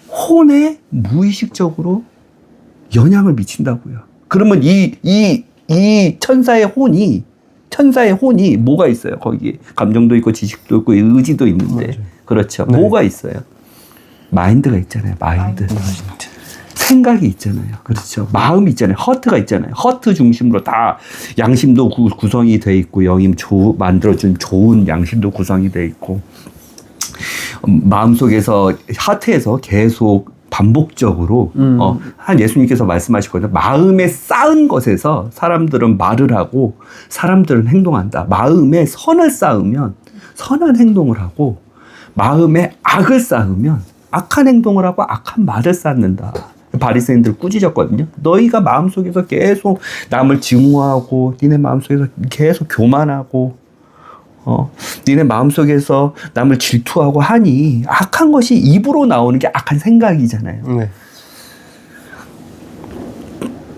Speaker 1: 혼에 무의식적으로 영향을 미친다고요. 그러면 이 천사의 혼이 뭐가 있어요? 거기에 감정도 있고 지식도 있고 의지도 있는데
Speaker 2: 맞아요.
Speaker 1: 그렇죠.
Speaker 2: 네.
Speaker 1: 뭐가 있어요? 마인드가 있잖아요. 마인드. 생각이 있잖아요. 그렇죠. 마음이 있잖아요. 허트가 있잖아요. 허트 중심으로 다 양심도 구성이 돼 있고 영임 만들어준 좋은 양심도 구성이 돼 있고 마음속에서 하트에서 계속 반복적으로 한 예수님께서 말씀하시거든요. 마음에 쌓은 것에서 사람들은 말을 하고 사람들은 행동한다. 마음에 선을 쌓으면 선한 행동을 하고 마음에 악을 쌓으면 악한 행동을 하고 악한 말을 쌓는다. 바리새인들 꾸짖었거든요. 너희가 마음속에서 계속 남을 증오하고 니네 마음속에서 계속 교만하고 니네 마음속에서 남을 질투하고 하니 악한 것이 입으로 나오는 게 악한 생각이잖아요.
Speaker 2: 네.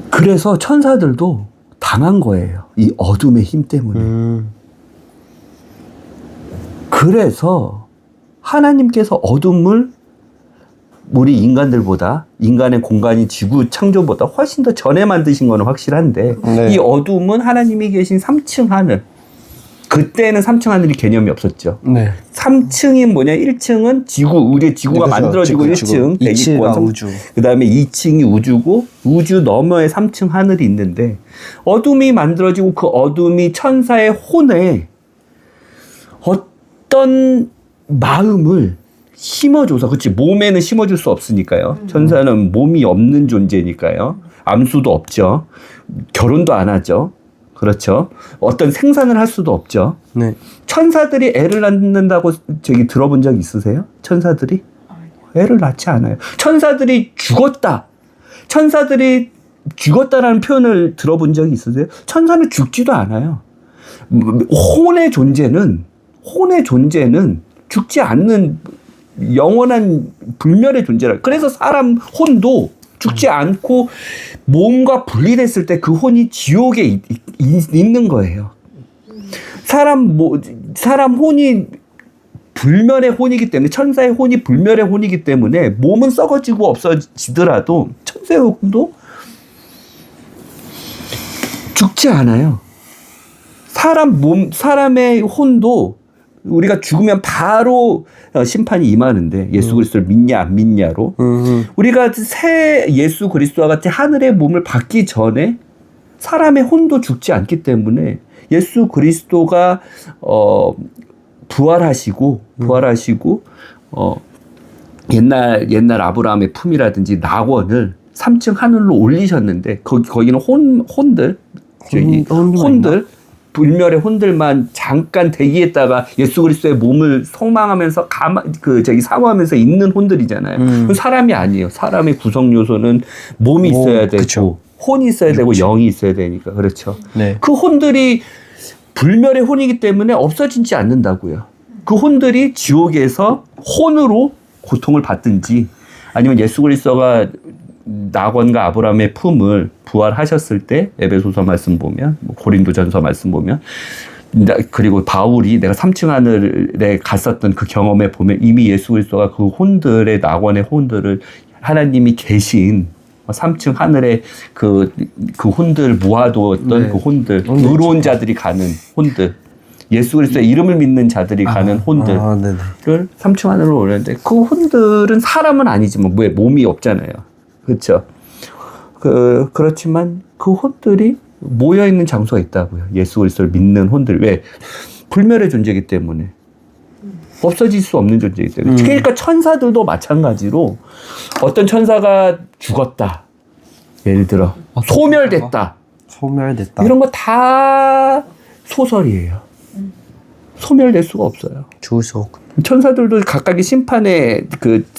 Speaker 1: 그래서 천사들도 당한 거예요. 이 어둠의 힘 때문에. 그래서 하나님께서 어둠을 우리 인간들보다 인간의 공간이 지구 창조보다 훨씬 더 전에 만드신 거는 확실한데
Speaker 2: 네.
Speaker 1: 이 어둠은 하나님이 계신 3층 하늘 그때는 3층 하늘이 개념이 없었죠.
Speaker 2: 네.
Speaker 1: 3층이 뭐냐 1층은 우리 지구가
Speaker 2: 그렇죠.
Speaker 1: 만들어지고 1층
Speaker 2: 이치가 우주.
Speaker 1: 그 다음에 2층이 우주고 우주 너머에 3층 하늘이 있는데 어둠이 만들어지고 그 어둠이 천사의 혼에 어떤 마음을 심어줘서 그렇지 몸에는 심어줄 수 없으니까요. 천사는 몸이 없는 존재니까요. 암수도 없죠. 결혼도 안 하죠. 그렇죠. 어떤 생산을 할 수도 없죠.
Speaker 2: 네.
Speaker 1: 천사들이 애를 낳는다고 들어본 적 있으세요? 천사들이? 애를 낳지 않아요. 천사들이 죽었다라는 표현을 들어본 적이 있으세요? 천사는 죽지도 않아요. 혼의 존재는 죽지 않는 영원한 불멸의 존재라. 그래서 사람 혼도 죽지 않고 몸과 분리됐을 때 그 혼이 지옥에 있는 거예요. 사람 혼이 불멸의 혼이기 때문에 천사의 혼이 불멸의 혼이기 때문에 몸은 썩어지고 없어지더라도 천사의 혼도 죽지 않아요. 사람의 혼도 우리가 죽으면 바로 심판이 임하는데 예수 그리스도를 믿냐 안 믿냐로 우리가 새 예수 그리스도와 같이 하늘의 몸을 받기 전에 사람의 혼도 죽지 않기 때문에 예수 그리스도가 부활하시고 옛날 아브라함의 품이라든지 낙원을 3층 하늘로 올리셨는데 거기는 혼들 불멸의 혼들만 잠깐 대기했다가 예수 그리스도의 몸을 소망하면서 사모하면서 있는 혼들이잖아요. 그건 사람이 아니에요. 사람의 구성 요소는 몸이 있어야 되고
Speaker 2: 그쵸.
Speaker 1: 혼이 있어야 되고 영이 있어야 되니까 그렇죠.
Speaker 2: 네.
Speaker 1: 그 혼들이 불멸의 혼이기 때문에 없어지지 않는다고요. 그 혼들이 지옥에서 혼으로 고통을 받든지 아니면 예수 그리스도가 낙원과 아브라함의 품을 부활하셨을 때 에베소서 말씀 보면 고린도전서 말씀 보면 그리고 바울이 내가 3층 하늘에 갔었던 그 경험에 보면 이미 예수 그리스도가 그 혼들의 낙원의 혼들을 하나님이 계신 3층 하늘에 그 혼들 모아두었던
Speaker 2: 네.
Speaker 1: 그 혼들 의로운 자들이 가는 혼들 예수 그리스도의 이름을 믿는 자들이 가는 혼들을 3층 하늘로 올렸는데 그 혼들은 사람은 아니지만 몸이 없잖아요. 그렇죠. 그렇지만 그 혼들이 모여 있는 장소가 있다고요. 예수 그리스도를 믿는 혼들. 왜? 불멸의 존재이기 때문에. 없어질 수 없는 존재이기 때문에. 그러니까 천사들도 마찬가지로 어떤 천사가 죽었다. 예를 들어 소멸됐다. 이런 거 다 소설이에요. 소멸될 수가 없어요.
Speaker 2: 죽을 수 없고.
Speaker 1: 천사들도 각각의 심판의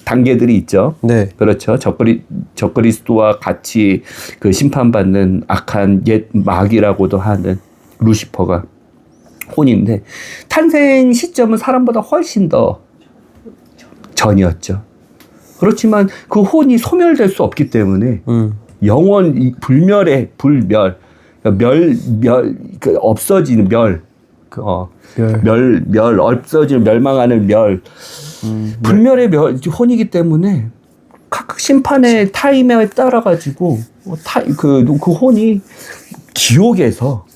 Speaker 1: 단계들이 있죠.
Speaker 2: 네.
Speaker 1: 그렇죠. 적그리스도와 같이 그 심판받는 악한 옛 마귀라고도 하는 루시퍼가 혼인데 탄생 시점은 사람보다 훨씬 더 전이었죠. 그렇지만 그 혼이 소멸될 수 없기 때문에 영원 불멸의 불멸, 그 없어지는 없어지는 멸망하는 불멸의 혼이기 때문에 각 심판의 타임에 따라 가지고 그 혼이 지옥에서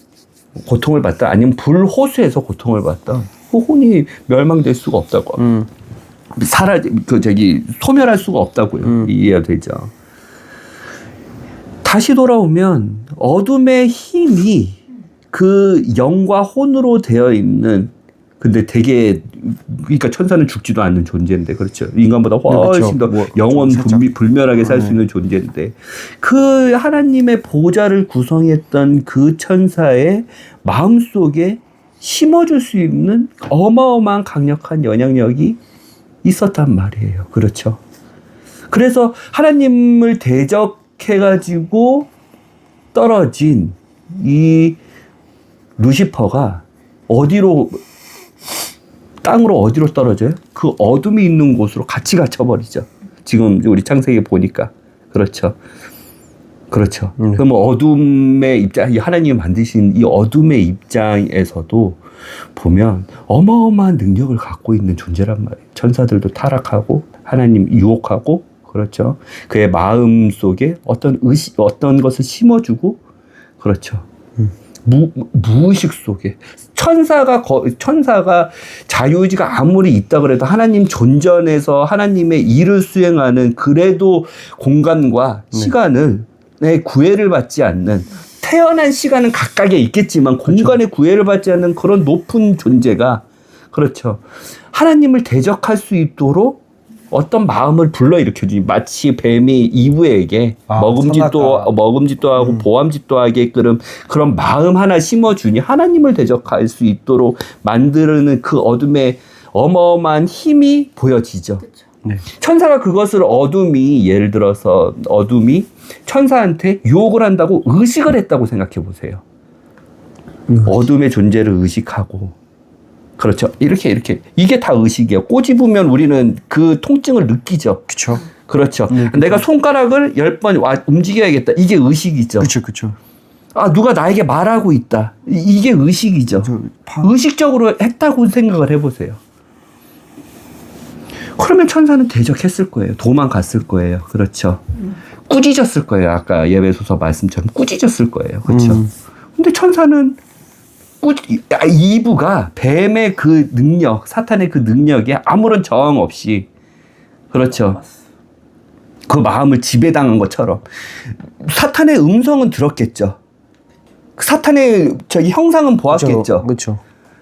Speaker 1: 고통을 받다 아니면 불호수에서 고통을 받다 그 혼이 멸망될 수가 없다고 소멸할 수가 없다고요. 이해가 되죠. 다시 돌아오면 어둠의 힘이 그 영과 혼으로 되어 있는 근데 되게 그러니까 천사는 죽지도 않는 존재인데 그렇죠. 인간보다 훨씬 더 영원 불멸하게 살 수 있는 존재인데 그 하나님의 보좌를 구성했던 그 천사의 마음속에 심어줄 수 있는 어마어마한 강력한 영향력이 있었단 말이에요. 그렇죠. 그래서 하나님을 대적해가지고 떨어진 이 루시퍼가 땅으로 어디로 떨어져요? 그 어둠이 있는 곳으로 같이 갇혀버리죠. 지금 우리 창세기 보니까. 그렇죠. 그렇죠. 그럼 어둠의 입장, 하나님이 만드신 이 어둠의 입장에서도 보면 어마어마한 능력을 갖고 있는 존재란 말이에요. 천사들도 타락하고 하나님 유혹하고 그렇죠. 그의 마음 속에 어떤 것을 심어주고 그렇죠. 무의식 속에 천사가 자유의지가 아무리 있다 그래도 하나님 존전에서 하나님의 일을 수행하는 그래도 공간과 시간을 구애를 받지 않는 태어난 시간은 각각에 있겠지만 공간의 구애를 받지 않는 그런 높은 존재가 그렇죠. 하나님을 대적할 수 있도록 어떤 마음을 불러일으켜주니 마치 뱀이 이브에게 먹음짓도 하고 보암짓도 하게끔 그런 마음 하나 심어주니 하나님을 대적할 수 있도록 만드는 그 어둠의 어마어마한 힘이 보여지죠. 네. 천사가 그것을 예를 들어서 어둠이 천사한테 유혹을 한다고 의식을 했다고 생각해 보세요. 어둠의 존재를 의식하고 그렇죠. 이렇게 이게 다 의식이에요. 꼬집으면 우리는 그 통증을 느끼죠.
Speaker 2: 그렇죠.
Speaker 1: 그렇죠. 내가 손가락을 10번 움직여야겠다. 이게 의식이죠.
Speaker 2: 그렇죠.
Speaker 1: 아, 누가 나에게 말하고 있다. 이게 의식이죠. 의식적으로 했다고 생각을 해보세요. 그러면 천사는 대적했을 거예요. 도망갔을 거예요. 그렇죠. 꾸짖었을 거예요. 아까 예배소서 말씀처럼 꾸짖었을 거예요. 그렇죠. 근데 천사는 이브가 뱀의 그 능력, 사탄의 그 능력에 아무런 저항 없이 그렇죠. 그 마음을 지배당한 것처럼 사탄의 음성은 들었겠죠. 사탄의 형상은 보았겠죠.
Speaker 2: 그렇죠.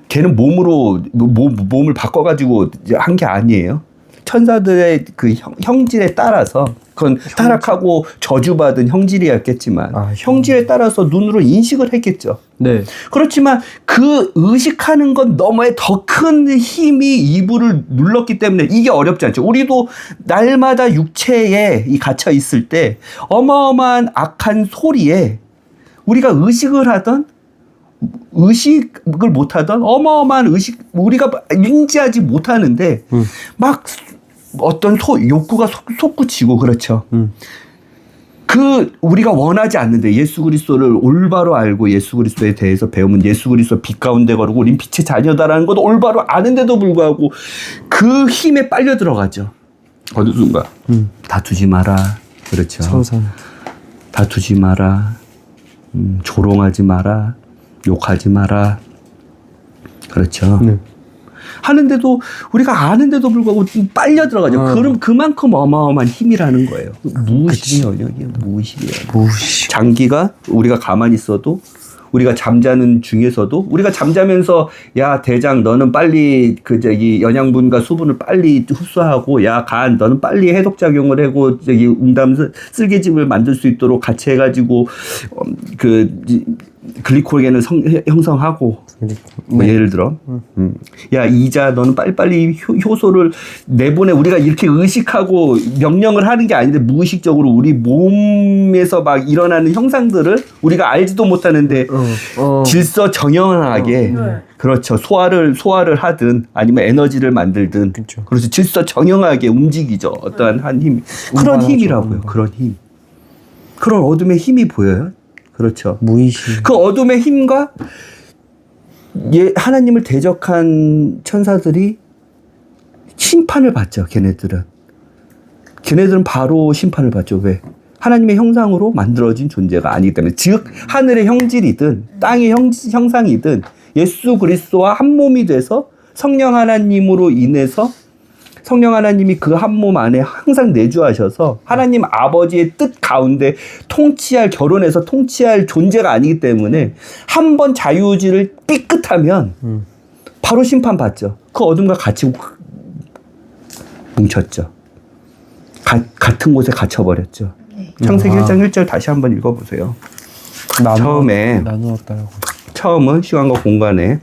Speaker 1: 걔는 몸을 바꿔가지고 한 게 아니에요. 천사들의 그 형질에 따라서 그건 타락하고 저주받은 형질이었겠지만 형질에 따라서 눈으로 인식을 했겠죠.
Speaker 2: 네.
Speaker 1: 그렇지만 그 의식하는 건 너머에 더 큰 힘이 이불을 눌렀기 때문에 이게 어렵지 않죠. 우리도 날마다 육체에 갇혀 있을 때 어마어마한 악한 소리에 우리가 의식을 못하던 어마어마한 우리가 인지하지 못하는데 막 어떤 욕구가 솟구치고 그렇죠. 우리가 원하지 않는데 예수 그리스도를 올바로 알고 예수 그리스도에 대해서 배우면 예수 그리스도 빛 가운데 거르고 우린 빛의 자녀다라는 것도 올바로 아는데도 불구하고 그 힘에 빨려 들어가죠. 어느 순간 다투지 마라. 그렇죠. 다투지 마라. 조롱하지 마라. 욕하지 마라. 그렇죠. 네. 하는데도 우리가 아는데도 불구하고 빨려 들어가죠. 그럼 그만큼 어마어마한 힘이라는 거예요. 무의식의 영역이에요. 무의식. 장기가 우리가 가만히 있어도 우리가 잠자는 중에서도 우리가 잠자면서 야 대장 너는 빨리 영양분과 수분을 빨리 흡수하고 야 간 너는 빨리 해독작용을 하고 음담 쓸개집을 만들 수 있도록 같이 해가지고 글리코겐을 형성하고 뭐 예를 들어 야 이자 너는 빨리빨리 효소를 내보내. 우리가 이렇게 의식하고 명령을 하는 게 아닌데 무의식적으로 우리 몸에서 막 일어나는 형상들을 우리가 알지도 못하는데 질서 정연하게 그렇죠. 소화를 하든 아니면 에너지를 만들든 그렇죠. 질서 정연하게 움직이죠. 어떠한 한 힘. 그런 힘이라고요. 그런 힘. 그런 어둠의 힘이 보여요. 그렇죠.
Speaker 2: 무의식.
Speaker 1: 그 어둠의 힘과 하나님을 대적한 천사들이 심판을 받죠. 걔네들은 바로 심판을 받죠. 왜? 하나님의 형상으로 만들어진 존재가 아니기 때문에. 즉 하늘의 형질이든 땅의 형상이든 예수 그리스도와 한 몸이 돼서 성령 하나님으로 인해서 성령 하나님이 그 한 몸 안에 항상 내주하셔서 하나님 아버지의 뜻 가운데 결혼해서 통치할 존재가 아니기 때문에 한 번 자유의지를 삐끗하면 바로 심판받죠. 그 어둠과 같이 뭉쳤죠. 같은 곳에 갇혀버렸죠. 창세기 1장 1절 다시 한번 읽어보세요. 처음은 시간과 공간에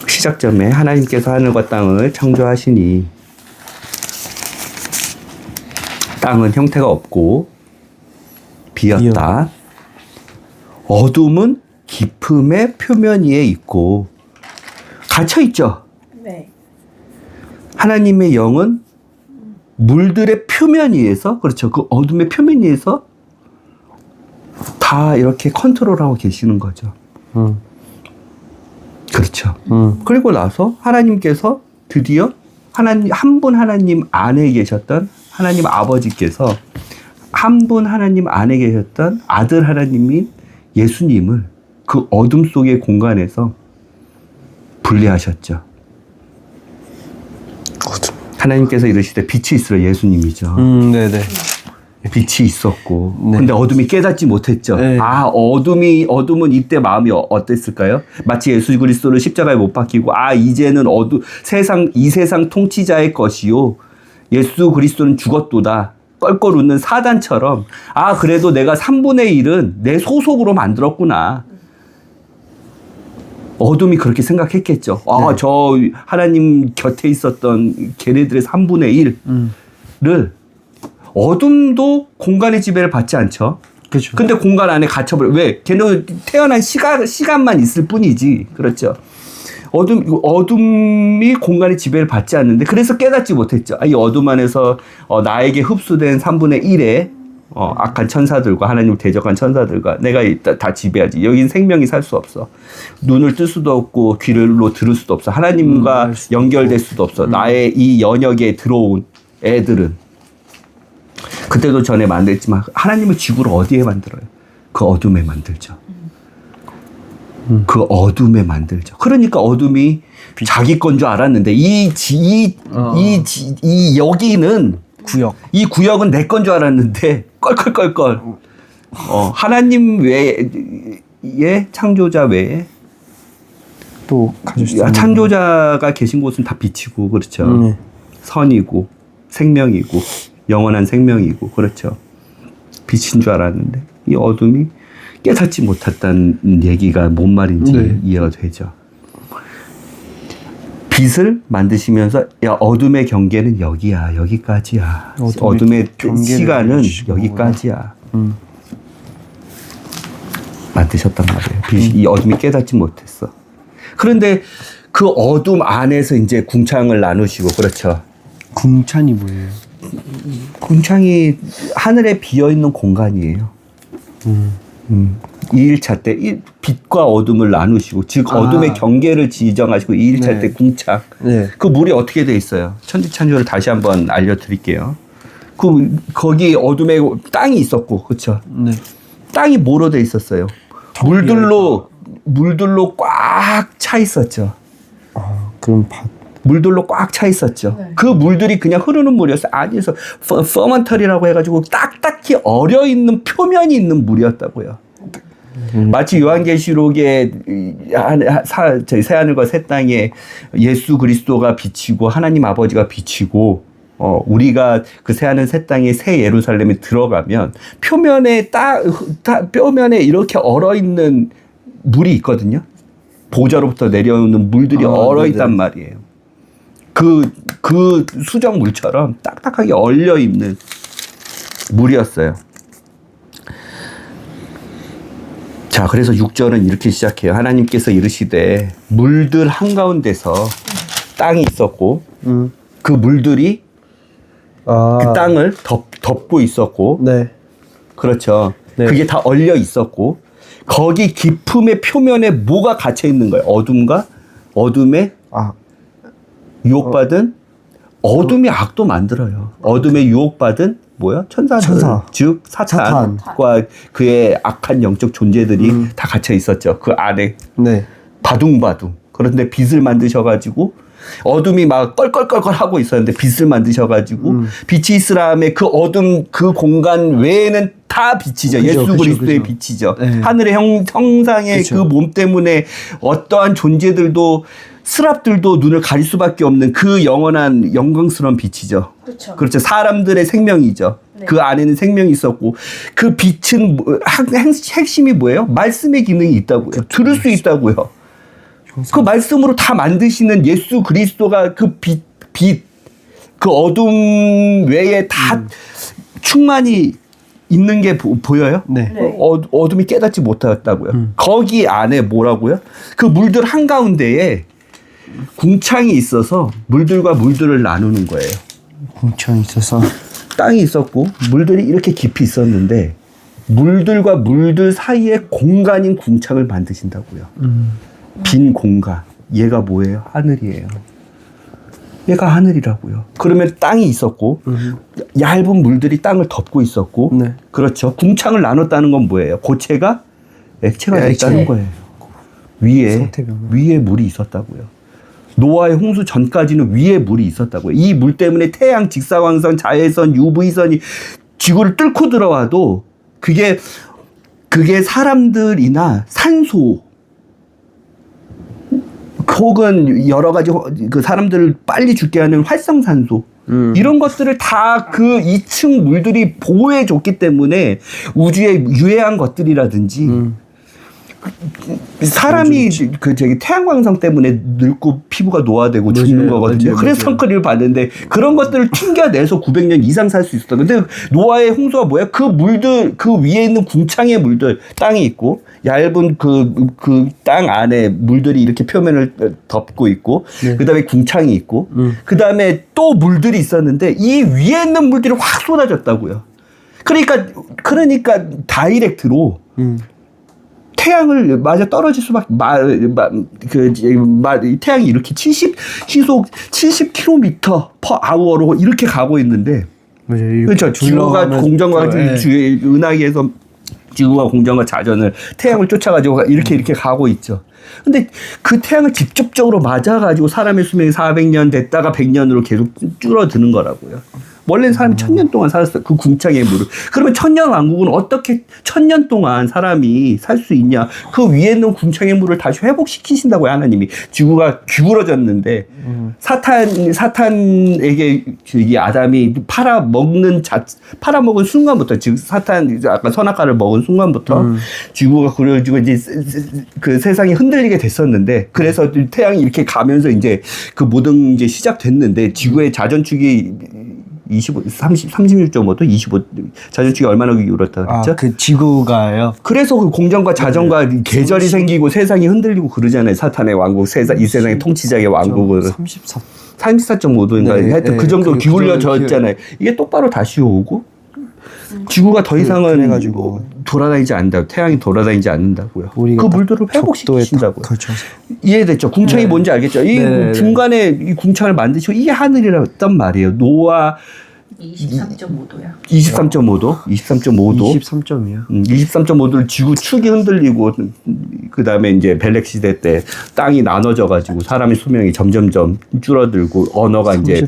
Speaker 1: 시작점에 하나님께서 하늘과 땅을 창조하시니 땅은 형태가 없고 비었다. 어둠은 깊음의 표면 위에 있고 갇혀 있죠.
Speaker 3: 네.
Speaker 1: 하나님의 영은 물들의 표면 위에서 그렇죠. 그 어둠의 표면 위에서 다 이렇게 컨트롤하고 계시는 거죠. 그렇죠. 그리고 나서 하나님께서 드디어 한 분 하나님 안에 계셨던 하나님 아버지께서 한 분 하나님 안에 계셨던 아들 하나님인 예수님을 그 어둠 속의 공간에서 분리하셨죠. 하나님께서 이르시되 빛이 있으라. 예수님이죠.
Speaker 2: 네네.
Speaker 1: 빛이 있었고,
Speaker 2: 네. 근데
Speaker 1: 어둠이 깨닫지 못했죠.
Speaker 2: 네.
Speaker 1: 어둠은 이때 마음이 어땠을까요? 마치 예수 그리스도를 십자가에 못 박히고, 이제는 이 세상 통치자의 것이요, 예수 그리스도는 죽었도다 껄껄 웃는 사단처럼, 그래도 내가 3분의 1은 내 소속으로 만들었구나. 어둠이 그렇게 생각했겠죠.
Speaker 2: 네.
Speaker 1: 저 하나님 곁에 있었던 걔네들의 3분의 1을 어둠도 공간의 지배를 받지 않죠.
Speaker 2: 그렇죠.
Speaker 1: 근데 공간 안에 갇혀버려. 왜? 걔는 태어난 시간만 있을 뿐이지. 그렇죠. 어둠이 공간의 지배를 받지 않는데 그래서 깨닫지 못했죠. 이 어둠 안에서 나에게 흡수된 3분의 1의 악한 천사들과 하나님을 대적한 천사들과 내가 다 지배하지. 여긴 생명이 살 수 없어. 눈을 뜰 수도 없고 귀를로 들을 수도 없어. 하나님과 연결될 수도 없어. 나의 이 연역에 들어온 애들은. 그때도 전에 만들었지만 하나님을 지구를 어디에 만들어요? 그 어둠에 만들죠. 그 어둠에 만들죠. 그러니까 어둠이 자기 건 줄 알았는데 여기는 이 구역은 내 건 줄 알았는데 껄껄껄껄 하나님 외에 창조자 외에
Speaker 2: 또
Speaker 1: 창조자가 계신 곳은 다 빛이고 그렇죠. 선이고 생명이고 영원한 생명이고 그렇죠. 빛인 줄 알았는데 이 어둠이 깨닫지 못했다는 얘기가 뭔 말인지 이해가 되죠. 빛을 만드시면서 어둠의 경계는 여기야. 여기까지야. 어둠의 시간은 여기까지야. 만드셨단 말이에요. 이 어둠이 깨닫지 못했어. 그런데 그 어둠 안에서 이제 궁창을 나누시고 그렇죠.
Speaker 2: 궁창이 뭐예요?
Speaker 1: 궁창이 하늘에 비어있는 공간이에요. 2일차 때 빛과 어둠을 나누시고 즉 어둠의 경계를 지정하시고 2일차 때 궁창. 그 물이 어떻게 돼 있어요? 천지창조를 다시 한번 알려드릴게요. 거기 어둠에 땅이 있었고 그렇죠? 땅이 뭐로 돼 있었어요? 물들로 꽉 차 있었죠.
Speaker 2: 그럼
Speaker 1: 물들로 꽉 차 있었죠. 그 물들이 그냥 흐르는 물이었어요. 안에서 퍼먼터리라고 해가지고 딱딱히 얼어있는 표면이 있는 물이었다고요. 마치 요한계시록에 저희 새하늘과 새 땅에 예수 그리스도가 비치고 하나님 아버지가 비치고 우리가 그 새하늘 새 땅에 새 예루살렘에 들어가면 뼈면에 이렇게 얼어있는 물이 있거든요. 보좌로부터 내려오는 물들이 얼어있단 말이에요. 그 수정물처럼 딱딱하게 얼려있는 물이었어요. 자, 그래서 6절은 이렇게 시작해요. 하나님께서 이르시되 물들 한가운데서 땅이 있었고 그 물들이 그 땅을 덮고 있었고
Speaker 2: 네.
Speaker 1: 그렇죠.
Speaker 2: 네.
Speaker 1: 그게 다 얼려 있었고 거기 깊음의 표면에 뭐가 갇혀 있는 거예요? 어둠에 유혹받은 어둠이 악도 만들어요. 어둠에 유혹받은 뭐야? 천사들. 즉 사탄과 그의 악한 영적 존재들이 다 갇혀 있었죠. 그 안에
Speaker 2: 네.
Speaker 1: 바둥바둥. 그런데 빛을 만드셔가지고 어둠이 막 껄껄껄껄 하고 있었는데 빛을 만드셔가지고 빛이 있으라함에 그 어둠 그 공간 외에는 다 빛이죠. 예수 그리스도의 빛이죠.
Speaker 2: 네.
Speaker 1: 하늘의 형상의 그 몸 때문에 어떠한 존재들도 스랍들도 눈을 가릴 수밖에 없는 그 영원한 영광스러운 빛이죠. 그렇죠. 사람들의 생명이죠. 네. 그 안에는 생명이 있었고 그 빛은 핵심이 뭐예요? 말씀의 기능이 있다고요. 그렇죠. 들을 수 있다고요. 그 말씀으로 다 만드시는 예수 그리스도가 그 빛, 그 어둠 외에 다 충만히 있는 게 보여요?
Speaker 2: 네.
Speaker 1: 어둠이 깨닫지 못했다고요. 거기 안에 뭐라고요? 그 물들 한가운데에 궁창이 있어서 물들과 물들을 나누는 거예요.
Speaker 2: 궁창이 있어서
Speaker 1: 땅이 있었고 물들이 이렇게 깊이 있었는데 물들과 물들 사이에 공간인 궁창을 만드신다고요. 빈 공간. 얘가 뭐예요? 하늘이에요. 얘가 하늘이라고요. 그러면 땅이 있었고 얇은 물들이 땅을 덮고 있었고
Speaker 2: 네.
Speaker 1: 그렇죠. 궁창을 나눴다는 건 뭐예요? 고체가 액체가 됐다는 거예요. 위에 물이 있었다고요. 노아의 홍수 전까지는 위에 물이 있었다고요. 이 물 때문에 태양, 직사광선, 자외선, UV선이 지구를 뚫고 들어와도 그게 사람들이나 산소 혹은 여러 가지 그 사람들을 빨리 죽게 하는 활성산소 이런 것들을 다 그 2층 물들이 보호해 줬기 때문에 우주에 유해한 것들이라든지 사람이 태양광선 때문에 늙고 피부가 노화되고 죽는 거거든요. 그래서 선크림을 받는데 그런 것들을 튕겨내서 900년 이상 살 수 있었다. 근데 노아의 홍수가 뭐야? 그 물들, 그 위에 있는 궁창의 물들, 땅이 있고 얇은 그 땅 안에 물들이 이렇게 표면을 덮고 있고 그 다음에 궁창이 있고 그 다음에 또 물들이 있었는데 이 위에 있는 물들이 확 쏟아졌다고요. 그러니까 다이렉트로 태양을 맞아 떨어질 수밖에 태양이 이렇게 시속 70km/h로 이렇게 가고 있는데 그렇죠. 지구가 공전과 은하계에서 지구가 공전과 자전을 태양을 쫓아가지고 이렇게 가고 있죠. 근데 그 태양을 직접적으로 맞아가지고 사람의 수명이 400년 됐다가 100년으로 계속 줄어드는 거라고요. 원래는 사람이 1000년 동안 살았어요. 그 궁창의 물을. 그러면 천년 왕국은 어떻게 1000년 동안 사람이 살 수 있냐. 그 위에 있는 궁창의 물을 다시 회복시키신다고요, 하나님이. 지구가 기울어졌는데 사탄에게 이 아담이 팔아먹은 순간부터, 즉 아까 선악과를 먹은 순간부터 지구가 그래가지고 이제 그 세상이 흔들리게 됐었는데 그래서 태양이 이렇게 가면서 이제 그 모든 게 시작됐는데 지구의 자전축이 36.5도 25 자전축이 얼마나 기울었다 그랬죠?
Speaker 2: 그 지구가요.
Speaker 1: 그래서 그 공전과 자전과 계절이 생기고 세상이 흔들리고 그러잖아요. 사탄의 왕국, 이 세상의 통치자의 왕국을 34.5도인가 하여튼 그 정도 기울여졌잖아요. 이게 똑바로 다시 오고 지구가 더 이상은
Speaker 2: 그래가지고
Speaker 1: 돌아다니지 않는다고. 태양이 돌아다니지 않는다고요. 그 물들을 회복시키신다고요. 이해됐죠? 궁창이 뭔지 알겠죠? 이 중간에 이 궁창을 만드시고 이게 하늘이랬단 말이에요. 노아
Speaker 4: 23.5도야.
Speaker 1: 23.5도?
Speaker 2: 23.5이요.
Speaker 1: 23.5도를 지구 축이 흔들리고 그 다음에 이제 벨렉 시대 때 땅이 나눠져가지고 사람의 수명이 점점점 줄어들고 언어가 이제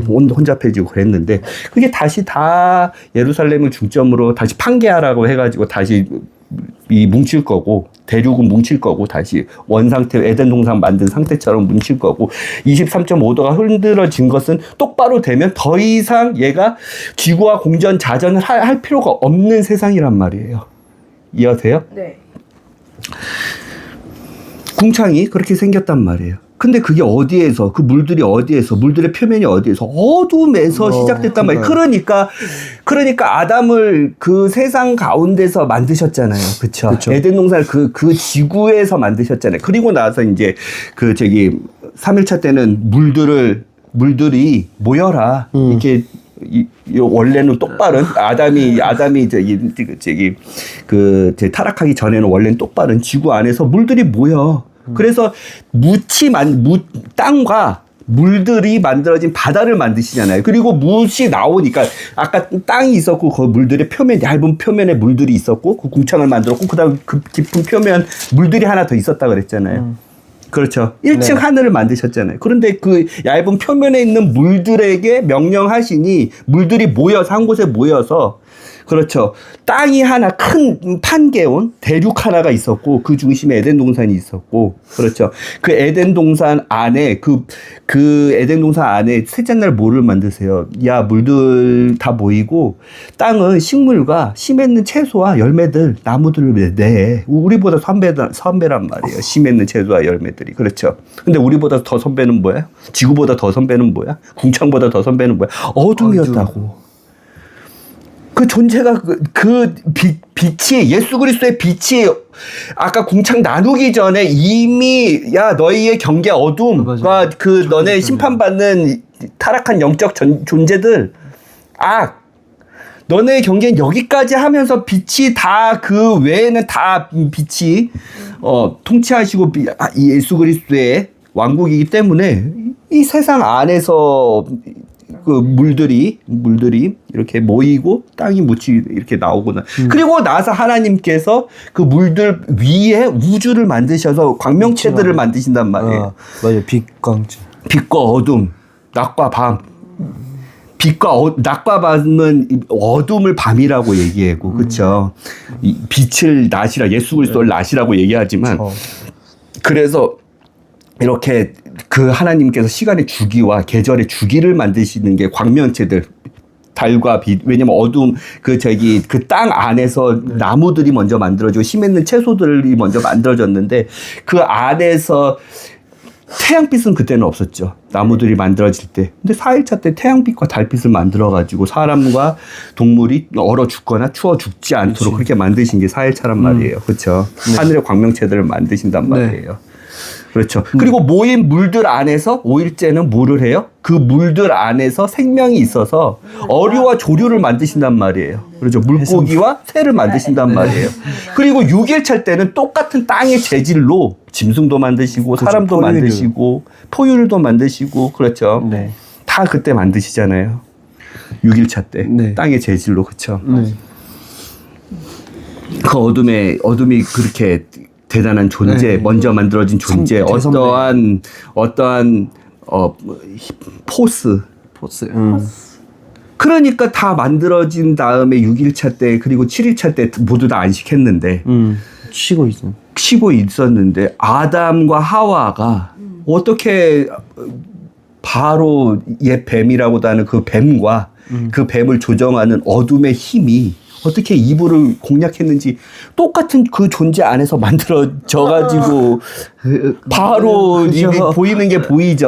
Speaker 1: 혼잡해지고 그랬는데 그게 다시 다 예루살렘을 중점으로 다시 판게하라고 해가지고 다시 이 뭉칠 거고 대륙은 뭉칠 거고 다시 원상태 에덴 동산 만든 상태처럼 뭉칠 거고 23.5도가 흔들어진 것은 똑바로 되면 더 이상 얘가 지구와 공전 자전을 할 필요가 없는 세상이란 말이에요. 이해하세요?
Speaker 3: 네.
Speaker 1: 궁창이 그렇게 생겼단 말이에요. 근데 그게 어디에서 그 물들이 어디에서 물들의 표면이 어디에서 어둠에서 시작됐단 말이에요. 그러니까 아담을 그 세상 가운데서 만드셨잖아요. 그쵸? 에덴 동산을 그 지구에서 만드셨잖아요. 그리고 나서 이제 그 3일차 때는 물들이 모여라. 이렇게 원래는 똑바른 아담이 타락하기 전에는 원래는 똑바른 지구 안에서 물들이 모여. 그래서 땅과 물들이 만들어진 바다를 만드시잖아요. 그리고 묻이 나오니까 아까 땅이 있었고 그 물들의 얇은 표면에 물들이 있었고 그 궁창을 만들었고 그다음 그 깊은 표면 물들이 하나 더 있었다 그랬잖아요. 그렇죠. 1층 하늘을 만드셨잖아요. 그런데 그 얇은 표면에 있는 물들에게 명령하시니 물들이 모여서 한 곳에 모여서 그렇죠. 땅이 하나 큰 판게온 대륙 하나가 있었고 그 중심에 에덴 동산이 있었고 그렇죠. 그 에덴 동산 안에 그 에덴 동산 안에 셋째 날 뭐를 만드세요? 야 물들 다 모이고 땅은 식물과 씨 맺는 채소와 열매들 나무들을 내. 우리보다 선배란 말이에요. 씨 맺는 채소와 열매들이 그렇죠. 근데 우리보다 더 선배는 뭐야? 지구보다 더 선배는 뭐야? 궁창보다 더 선배는 뭐야? 어둠이었다고. 그 존재가 빛이 예수 그리스도의 빛이 아까 궁창 나누기 전에 이미 야 너희의 경계 어둠과 그 너네 심판받는 타락한 영적 존재들 너네의 경계는 여기까지 하면서 빛이 다 그 외에는 다 빛이 통치하시고 예수 그리스도의 왕국이기 때문에 이 세상 안에서 그 물들이 이렇게 모이고 땅이 묻히 이렇게 나오구나. 그리고 나서 하나님께서 그 물들 위에 우주를 만드셔서 광명체들을 만드신단 말이에요.
Speaker 2: 맞아요. 빛광체.
Speaker 1: 빛과 어둠, 낮과 밤. 낮과 밤은 어둠을 밤이라고 얘기하고, 그렇죠. 빛을 낮이라 예수 그리스도를 낮이라고 얘기하지만, 그래서 이렇게 그 하나님께서 시간의 주기와 계절의 주기를 만드시는 게 광명체들, 달과 빛. 왜냐면 어둠 그 땅 안에서 나무들이 먼저 만들어지고 씨 맺는 채소들이 먼저 만들어졌는데 그 안에서 태양빛은 그때는 없었죠. 나무들이 만들어질 때. 근데 4일차 때 태양빛과 달빛을 만들어가지고 사람과 동물이 얼어 죽거나 추워 죽지 않도록 그렇게 만드신 게 4일차란 말이에요. 그렇죠. 하늘의 광명체들을 만드신단 말이에요. 그렇죠. 그리고 모인 물들 안에서 5일째는 뭐를 해요? 그 물들 안에서 생명이 있어서 어류와 조류를 만드신단 말이에요. 그렇죠. 물고기와 새를 만드신단 말이에요. 그리고 6일차 때는 똑같은 땅의 재질로 짐승도 만드시고 사람도 만드시고 포유류도 만드시고 그렇죠. 다 그때 만드시잖아요. 6일차 때 땅의 재질로 그렇죠. 그 어둠이 그렇게 대단한 존재, 먼저 만들어진 존재, 어떠한 포스. 그러니까 다 만들어진 다음에 6일차 때 그리고 7일차 때 모두 다 안식했는데 쉬고 있었는데 아담과 하와가 어떻게 바로 옛 뱀이라고도 하는 그 뱀과 그 뱀을 조정하는 어둠의 힘이 어떻게 이불을 공략했는지 똑같은 그 존재 안에서 만들어져가지고 바로 이미 보이는 게 보이죠.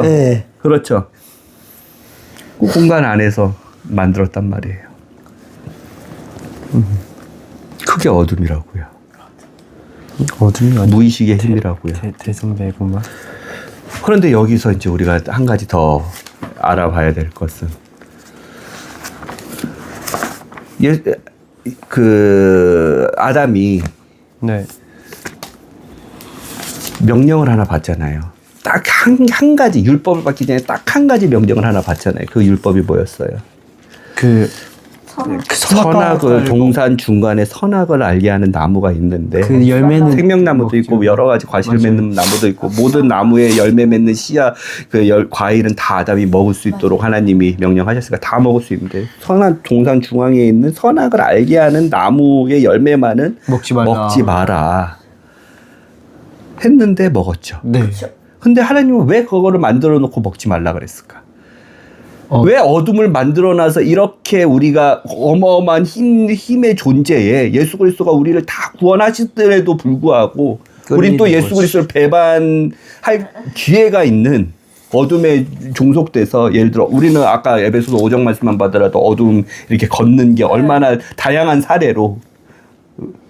Speaker 1: 그렇죠. 그 공간 안에서 만들었단 말이에요. 그게 어둠이라고요.
Speaker 2: 어둠이
Speaker 1: 무의식의 힘이라고요.
Speaker 2: 대선배구만.
Speaker 1: 그런데 여기서 이제 우리가 한 가지 더 알아봐야 될 것은 아담이 명령을 하나 받잖아요. 딱 한 가지 율법을 받기 전에 딱 한 가지 명령을 하나 받잖아요. 그 율법이 뭐였어요? 선악을 동산 중간에 선악을 알게 하는 나무가 있는데
Speaker 2: 그 열매는
Speaker 1: 생명나무도 있고 여러 가지 과실 맺는 나무도 있고 모든 나무에 열매 맺는 씨앗 과일은 다 아담이 먹을 수 있도록 하나님이 명령하셨으니까 다 먹을 수 있는데 선악 동산 중앙에 있는 선악을 알게 하는 나무의 열매만은 먹지 마라 했는데 먹었죠.
Speaker 2: 네.
Speaker 1: 근데 하나님은 왜 그거를 만들어 놓고 먹지 말라 그랬을까? 왜 어둠을 만들어놔서 이렇게 우리가 어마어마한 힘의 존재에 예수 그리스도가 우리를 다 구원하시더라도 불구하고 우린 또 예수 그리스도를 배반할 기회가 있는 어둠에 종속돼서 예를 들어 우리는 아까 에베소서 5장 말씀만 받더라도 어둠 이렇게 걷는 게 얼마나 다양한 사례로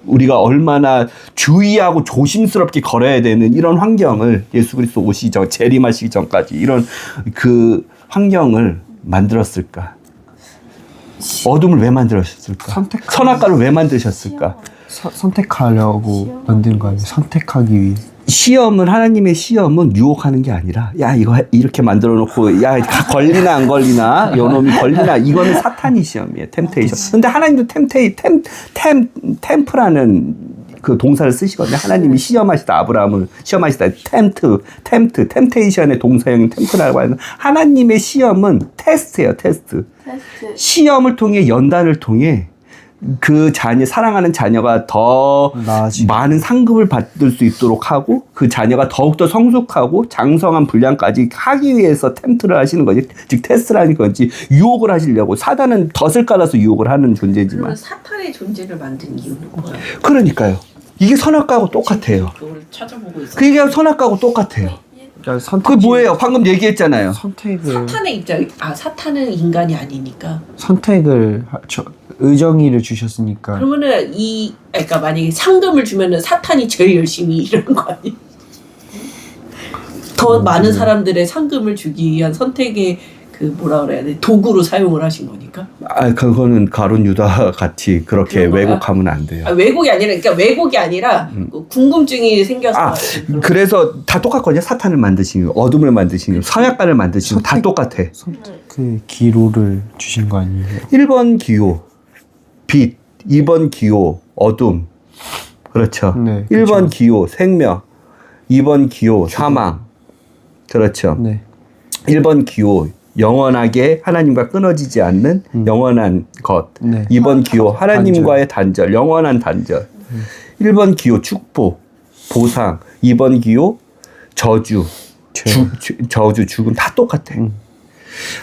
Speaker 1: 우리가 얼마나 주의하고 조심스럽게 걸어야 되는 이런 환경을 예수 그리스도 오시기 전 재림하시기 전까지 이런 그 환경을 만들었을까? 어둠을 왜 만들었을까? 선악과를 왜 만드셨을까?
Speaker 2: 선택하려고 만든 거 아니에요? 선택하기 위해.
Speaker 1: 시험은 하나님의 시험은 유혹하는 게 아니라 야 이거 이렇게 만들어 놓고 야 걸리나 안 걸리나 요놈이 걸리나 이거는 사탄이 시험이에요. 템테이션. 근데 하나님도 템프라는 그 동사를 쓰시거든요. 하나님이 시험하시다 아브라함을 시험하시다 템테이션의 동사형인 템프라고 하는 하나님의 시험은 테스트예요. 테스트. 시험을 통해 연단을 통해 그 사랑하는 자녀가 더 많은 상급을 받을 수 있도록 하고 그 자녀가 더욱더 성숙하고 장성한 분량까지 하기 위해서 템트를 하시는 거지. 즉 테스트라는 건지 유혹을 하시려고 사단은 덫을 깔아서 유혹을 하는 존재지만
Speaker 4: 그러면 사탄의 존재를 만든 이유는 뭐예요?
Speaker 1: 그러니까요. 이게 선악과하고 똑같아요.
Speaker 4: 그걸 찾아보고 있어요.
Speaker 1: 그게 선악과하고 똑같아요. 그게 뭐예요? 방금 얘기했잖아요.
Speaker 4: 사탄의 입장, 사탄은 인간이 아니니까.
Speaker 2: 선택을 의정의를 주셨으니까.
Speaker 4: 그러면은 그러니까 만약에 상금을 주면은 사탄이 제일 열심히 일하는 거 아니에요? 더 많은 사람들의 상금을 주기 위한 선택의 그 뭐라 그래야 돼 도구로 사용을 하신 거니까.
Speaker 1: 그거는 가룟 유다 같이 그렇게 왜곡하면 안 돼요.
Speaker 4: 왜곡이 아니라 그러니까 왜곡이 아니라 궁금증이 생겨서.
Speaker 1: 그래서 다 똑같거든요. 사탄을 만드신 이유, 어둠을 만드신 이유, 선악과를 만드신 이유 다 똑같아.
Speaker 2: 그 기로를 주신 거 아니에요?
Speaker 1: 1번 기호, 빛. 2번 기호, 어둠. 그렇죠.
Speaker 2: 네,
Speaker 1: 1번
Speaker 2: 그렇죠.
Speaker 1: 기호, 생명. 2번 기호, 사망. 그렇죠.
Speaker 2: 네.
Speaker 1: 1번 기호, 영원하게 하나님과 끊어지지 않는 영원한 것.
Speaker 2: 네.
Speaker 1: 2번 기호, 하나님과의 단절, 영원한 단절. 1번 기호, 축복, 보상. 2번 기호, 저주, 저주, 죽음. 다 똑같아.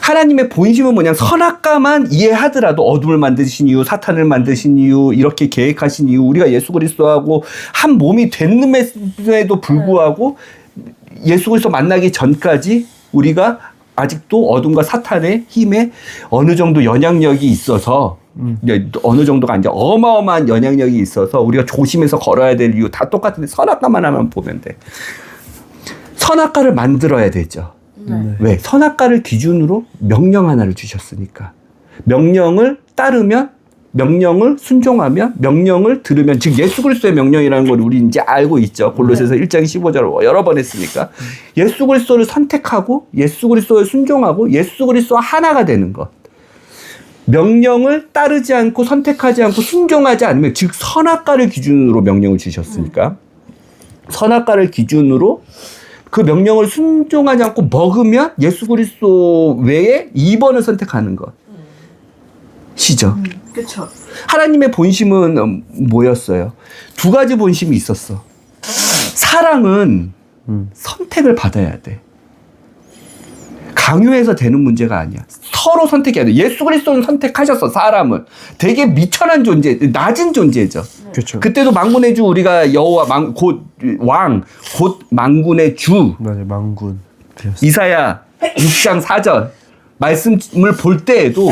Speaker 1: 하나님의 본심은 뭐냐? 선악과만 이해하더라도 어둠을 만드신 이유, 사탄을 만드신 이유, 이렇게 계획하신 이유, 우리가 예수 그리스도하고 한 몸이 됐음에도 불구하고 예수 그리스도 만나기 전까지 우리가 아직도 어둠과 사탄의 힘에 어느 정도 영향력이 있어서 어느 정도가 아니라 어마어마한 영향력이 있어서 우리가 조심해서 걸어야 될 이유 다 똑같은데 선악과만 하면 보면 돼. 선악과를 만들어야 되죠. 왜? 선악과를 기준으로 명령 하나를 주셨으니까. 명령을 따르면 명령을 순종하면 명령을 들으면 즉 예수 그리스도의 명령이라는 걸 우리 이제 알고 있죠. 골로새서 1장 15절을 여러 번 했으니까. 예수 그리스도를 선택하고 예수 그리스도에 순종하고 예수 그리스도와 하나가 되는 것. 명령을 따르지 않고 선택하지 않고 순종하지 않으면 즉 선악과를 기준으로 명령을 주셨으니까 선악과를 기준으로 그 명령을 순종하지 않고 먹으면 예수 그리스도 외에 2번을 선택하는 것. 시죠.
Speaker 3: 그렇죠.
Speaker 1: 하나님의 본심은 뭐였어요? 두 가지 본심이 있었어. 사랑은 선택을 받아야 돼. 강요해서 되는 문제가 아니야. 서로 선택해야 돼. 예수 그리스도는 선택하셨어. 사람을. 되게 미천한 존재, 낮은 존재죠.
Speaker 2: 그렇죠.
Speaker 1: 그때도 만군의 주 우리가 여호와 곧 왕, 곧 만군의 주.
Speaker 2: 맞아요. 만군.
Speaker 1: 이사야 6장 4절 말씀을 볼 때에도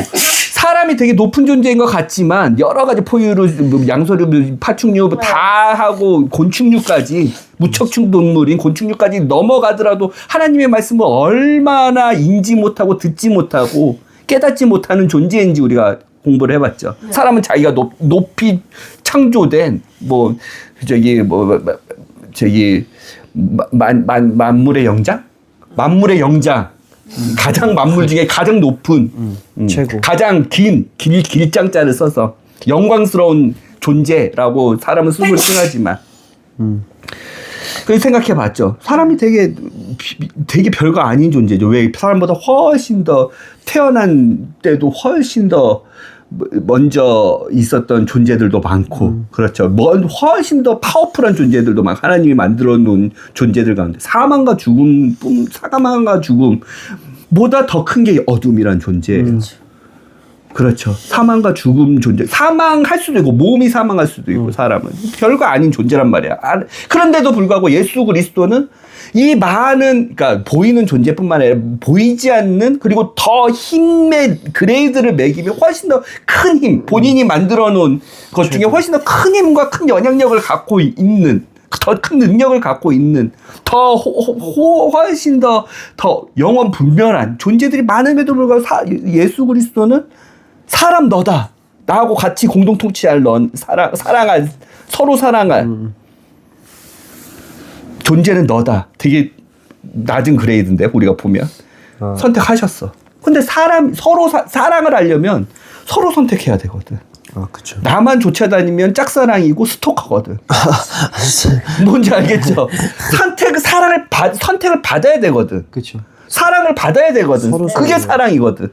Speaker 1: 사람이 되게 높은 존재인 것 같지만 여러 가지 포유류, 양서류, 파충류 다 하고 곤충류까지 무척충 동물인 곤충류까지 넘어가더라도 하나님의 말씀을 얼마나 인지 못하고 듣지 못하고 깨닫지 못하는 존재인지 우리가 공부를 해봤죠. 사람은 자기가 높이 창조된 만물의 영장? 만물의 영장. 가장 만물 중에 가장 높은
Speaker 2: 최고.
Speaker 1: 가장 긴 길장자를 써서 영광스러운 존재라고 사람은 스스로 생각하지만 그 생각해봤죠. 사람이 되게 별거 아닌 존재죠. 왜 사람보다 훨씬 더 태어난 때도 훨씬 더 먼저 있었던 존재들도 많고 그렇죠. 훨씬 더 파워풀한 존재들도 많고 하나님이 만들어 놓은 존재들 가운데 사망과 죽음보다 더 큰 게 어둠이란 존재예요. 그렇죠. 사망과 죽음 존재. 사망할 수도 있고 몸이 사망할 수도 있고 사람은 별거 아닌 존재란 말이야. 그런데도 불구하고 예수 그리스도는 이 많은 그러니까 보이는 존재뿐만 아니라 보이지 않는 그리고 더 힘의 그레이드를 매기며 훨씬 더 큰 힘, 본인이 만들어 놓은 것 중에 훨씬 더 큰 힘과 큰 영향력을 갖고 있는 더 큰 능력을 갖고 있는 더 훨씬 더 영원 분별한 존재들이 많음에도 불구하고 예수 그리스도는 사람 너다. 나하고 같이 공동 통치할 사랑할 서로 사랑할 존재는 너다. 되게 낮은 그레이드인데 우리가 보면 선택하셨어. 근데 서로 사랑을 하려면 서로 선택해야 되거든.
Speaker 2: 그쵸.
Speaker 1: 나만 쫓아다니면 짝사랑이고 스토커거든. 뭔지 알겠죠? 선택을 받아야 되거든.
Speaker 2: 그쵸.
Speaker 1: 사랑을 받아야 되거든. 그게 사랑이거든.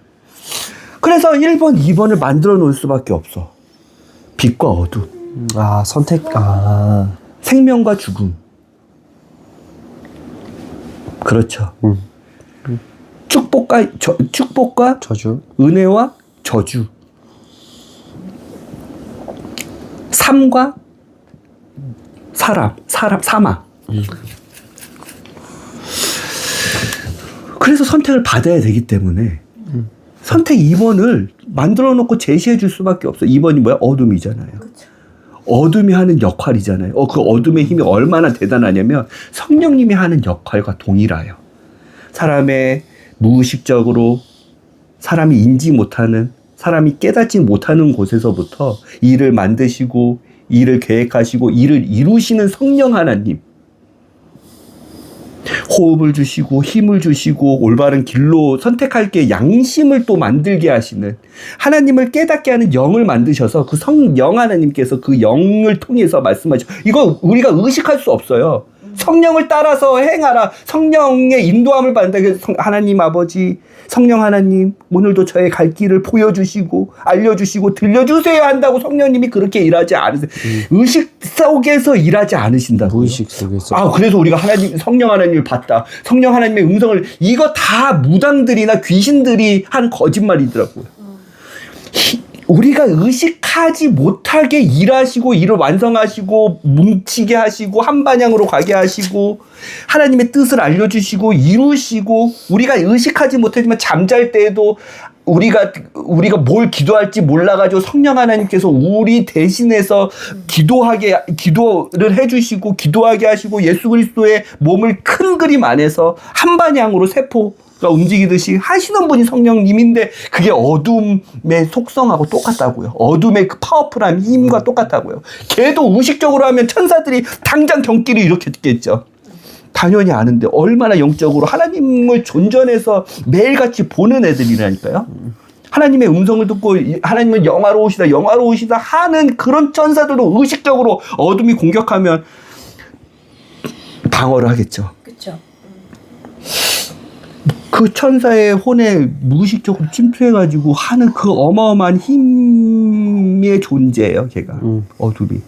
Speaker 1: 그래서 1번, 2번을 만들어 놓을 수밖에 없어. 빛과 어둠.
Speaker 2: 선택.
Speaker 1: 생명과 죽음. 그렇죠. 축복과
Speaker 2: 저주.
Speaker 1: 은혜와 저주. 삶과 사망. 그래서 선택을 받아야 되기 때문에 선택 2번을 만들어 놓고 제시해 줄 수밖에 없어. 2번이 뭐야? 어둠이잖아요. 그쵸. 어둠이 하는 역할이잖아요. 그 어둠의 힘이 얼마나 대단하냐면 성령님이 하는 역할과 동일해요. 사람의 무의식적으로 사람이 인지 못하는 사람이 깨닫지 못하는 곳에서부터 일을 만드시고 일을 계획하시고 일을 이루시는 성령 하나님. 호흡을 주시고 힘을 주시고 올바른 길로 선택할 게 양심을 또 만들게 하시는 하나님을 깨닫게 하는 영을 만드셔서 그 성령 하나님께서 그 영을 통해서 말씀하시죠. 이거 우리가 의식할 수 없어요. 성령을 따라서 행하라. 성령의 인도함을 받는다. 하나님 아버지, 성령 하나님, 오늘도 저의 갈 길을 보여주시고 알려주시고 들려주세요 한다고 성령님이 그렇게 일하지 않으세요. 의식 속에서 일하지 않으신다고요.
Speaker 2: 무의식 속에서.
Speaker 1: 그래서 우리가 성령 하나님을 봤다. 성령 하나님의 음성을 이거 다 무당들이나 귀신들이 한 거짓말이더라고요. 우리가 의식하지 못하게 일하시고 일을 완성하시고 뭉치게 하시고 한 방향으로 가게 하시고 하나님의 뜻을 알려주시고 이루시고 우리가 의식하지 못하지만 잠잘 때에도 우리가 뭘 기도할지 몰라가지고 성령 하나님께서 우리 대신해서 기도를 해주시고 기도하게 하시고 예수 그리스도의 몸을 큰 그림 안에서 한 방향으로 세포가 움직이듯이 하시는 분이 성령님인데 그게 어둠의 속성하고 똑같다고요. 어둠의 그 파워풀한 힘과 똑같다고요. 걔도 의식적으로 하면 천사들이 당장 경기를 이렇게 듣겠죠. 당연히 아는데 얼마나 영적으로 하나님을 존전해서 매일같이 보는 애들이라니까요. 하나님의 음성을 듣고 하나님은 영화로우시다 하는 그런 천사들도 의식적으로 어둠이 공격하면 방어를 하겠죠.
Speaker 3: 그렇죠.
Speaker 1: 그 천사의 혼에 무의식적으로 침투해가지고 하는 그 어마어마한 힘의 존재예요, 걔가. 어둠이.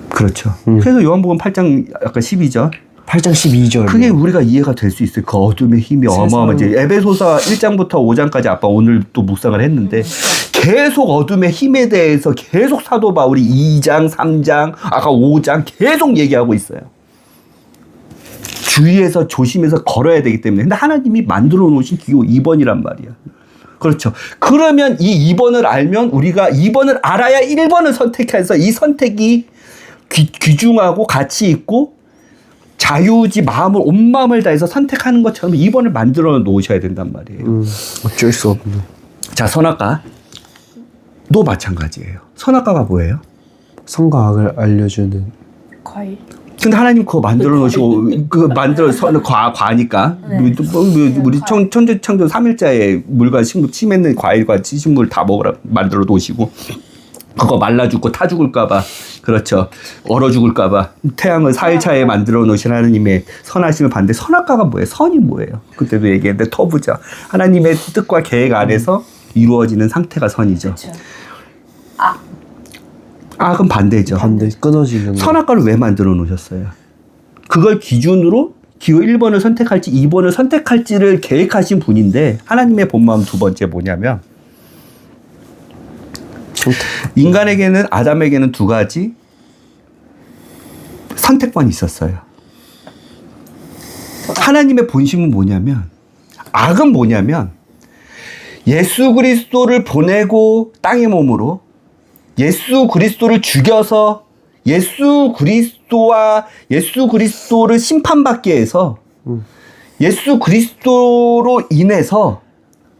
Speaker 1: 그렇죠. 그래서 요한복음 8장 약간 12절.
Speaker 2: 8장 12절.
Speaker 1: 그게 우리가 이해가 될 수 있어요. 그 어둠의 힘이 어마어마한지. 에베소서 1장부터 5장까지 아빠 오늘 또 묵상을 했는데 계속 어둠의 힘에 대해서 계속 사도 바울이 2장, 3장, 아까 5장 계속 얘기하고 있어요. 주의해서 조심해서 걸어야 되기 때문에. 근데 하나님이 만들어 놓으신 기호 2번이란 말이야. 그렇죠. 그러면 이 2번을 알면 우리가 2번을 알아야 1번을 선택해서 이 선택이 귀중하고 가치 있고 자유지 마음을 온 마음을 다해서 선택하는 것처럼 2번을 만들어 놓으셔야 된단 말이에요.
Speaker 2: 어쩔 수 없네.
Speaker 1: 자, 선악과도 마찬가지예요. 선악과가 뭐예요?
Speaker 2: 선과 악을 알려주는
Speaker 3: 과일.
Speaker 1: 근데 하나님 그거 만들어 놓으시고 그 만들어 과니까 우리 천주창조 3일자에 물과 식물 침 맺는 과일과 식물 다 먹으라 만들어 놓으시고 그거 말라 죽고 타 죽을까봐 그렇죠 얼어 죽을까봐 태양을 4일차에 만들어 놓으신 하나님의 선하심을 봤는데 선악과가 뭐예요? 선이 뭐예요? 그때도 얘기했는데 터부자 하나님의 뜻과 계획 안에서 이루어지는 상태가 선이죠.
Speaker 3: 그렇죠.
Speaker 1: 악은 반대죠.
Speaker 2: 반대 끊어지는.
Speaker 1: 선악과를 왜 만들어 놓으셨어요? 그걸 기준으로 기호 1번을 선택할지 2번을 선택할지를 계획하신 분인데 하나님의 본마음 두 번째 뭐냐면 인간에게는 아담에게는 두 가지 선택권이 있었어요. 하나님의 본심은 뭐냐면 악은 뭐냐면 예수 그리스도를 보내고 땅의 몸으로 예수 그리스도를 죽여서 예수 그리스도를 심판받게 해서 예수 그리스도로 인해서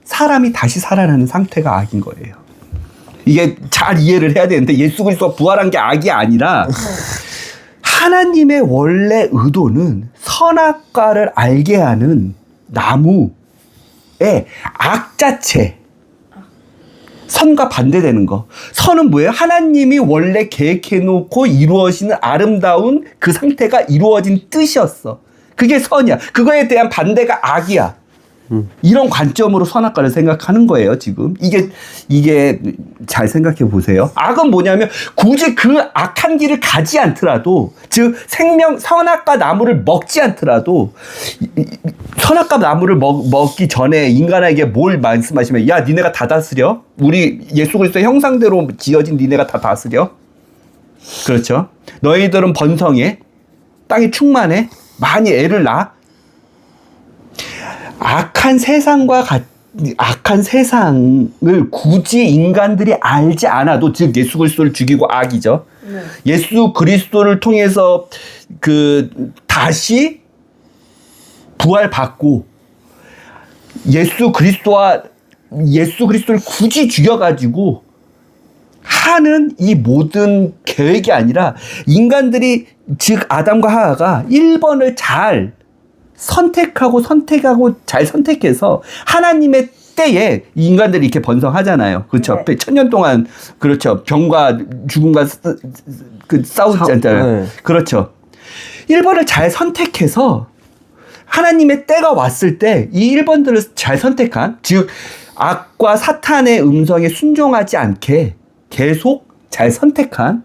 Speaker 1: 사람이 다시 살아나는 상태가 악인 거예요. 이게 잘 이해를 해야 되는데 예수 그리스도가 부활한 게 악이 아니라 하나님의 원래 의도는 선악과를 알게 하는 나무의 악 자체 선과 반대되는 거. 선은 뭐예요? 하나님이 원래 계획해놓고 이루어지는 아름다운 그 상태가 이루어진 뜻이었어. 그게 선이야. 그거에 대한 반대가 악이야. 이런 관점으로 선악과를 생각하는 거예요, 지금. 이게 잘 생각해 보세요. 악은 뭐냐면 굳이 그 악한 길을 가지 않더라도, 즉, 선악과 나무를 먹지 않더라도, 선악과 나무를 먹기 전에 인간에게 뭘 말씀하시면, 야, 니네가 다 다스려? 우리 예수 그리스도의 형상대로 지어진 니네가 다 다스려? 그렇죠. 너희들은 번성해. 땅이 충만해. 많이 애를 낳아. 악한 세상을 굳이 인간들이 알지 않아도, 즉 예수 그리스도를 죽이고 악이죠. 예수 그리스도를 통해서 다시 부활받고 예수 그리스도를 굳이 죽여가지고 하는 이 모든 계획이 아니라 인간들이, 즉 아담과 하와가 1번을 잘 선택하고 잘 선택해서 하나님의 때에 인간들이 이렇게 번성하잖아요. 그렇죠.
Speaker 3: 네.
Speaker 1: 1000년 동안 그렇죠. 병과 죽음과 싸우지 않잖아요.
Speaker 2: 네.
Speaker 1: 그렇죠. 1번을 잘 선택해서 하나님의 때가 왔을 때 이 1번들을 잘 선택한, 즉 악과 사탄의 음성에 순종하지 않게 계속 잘 선택한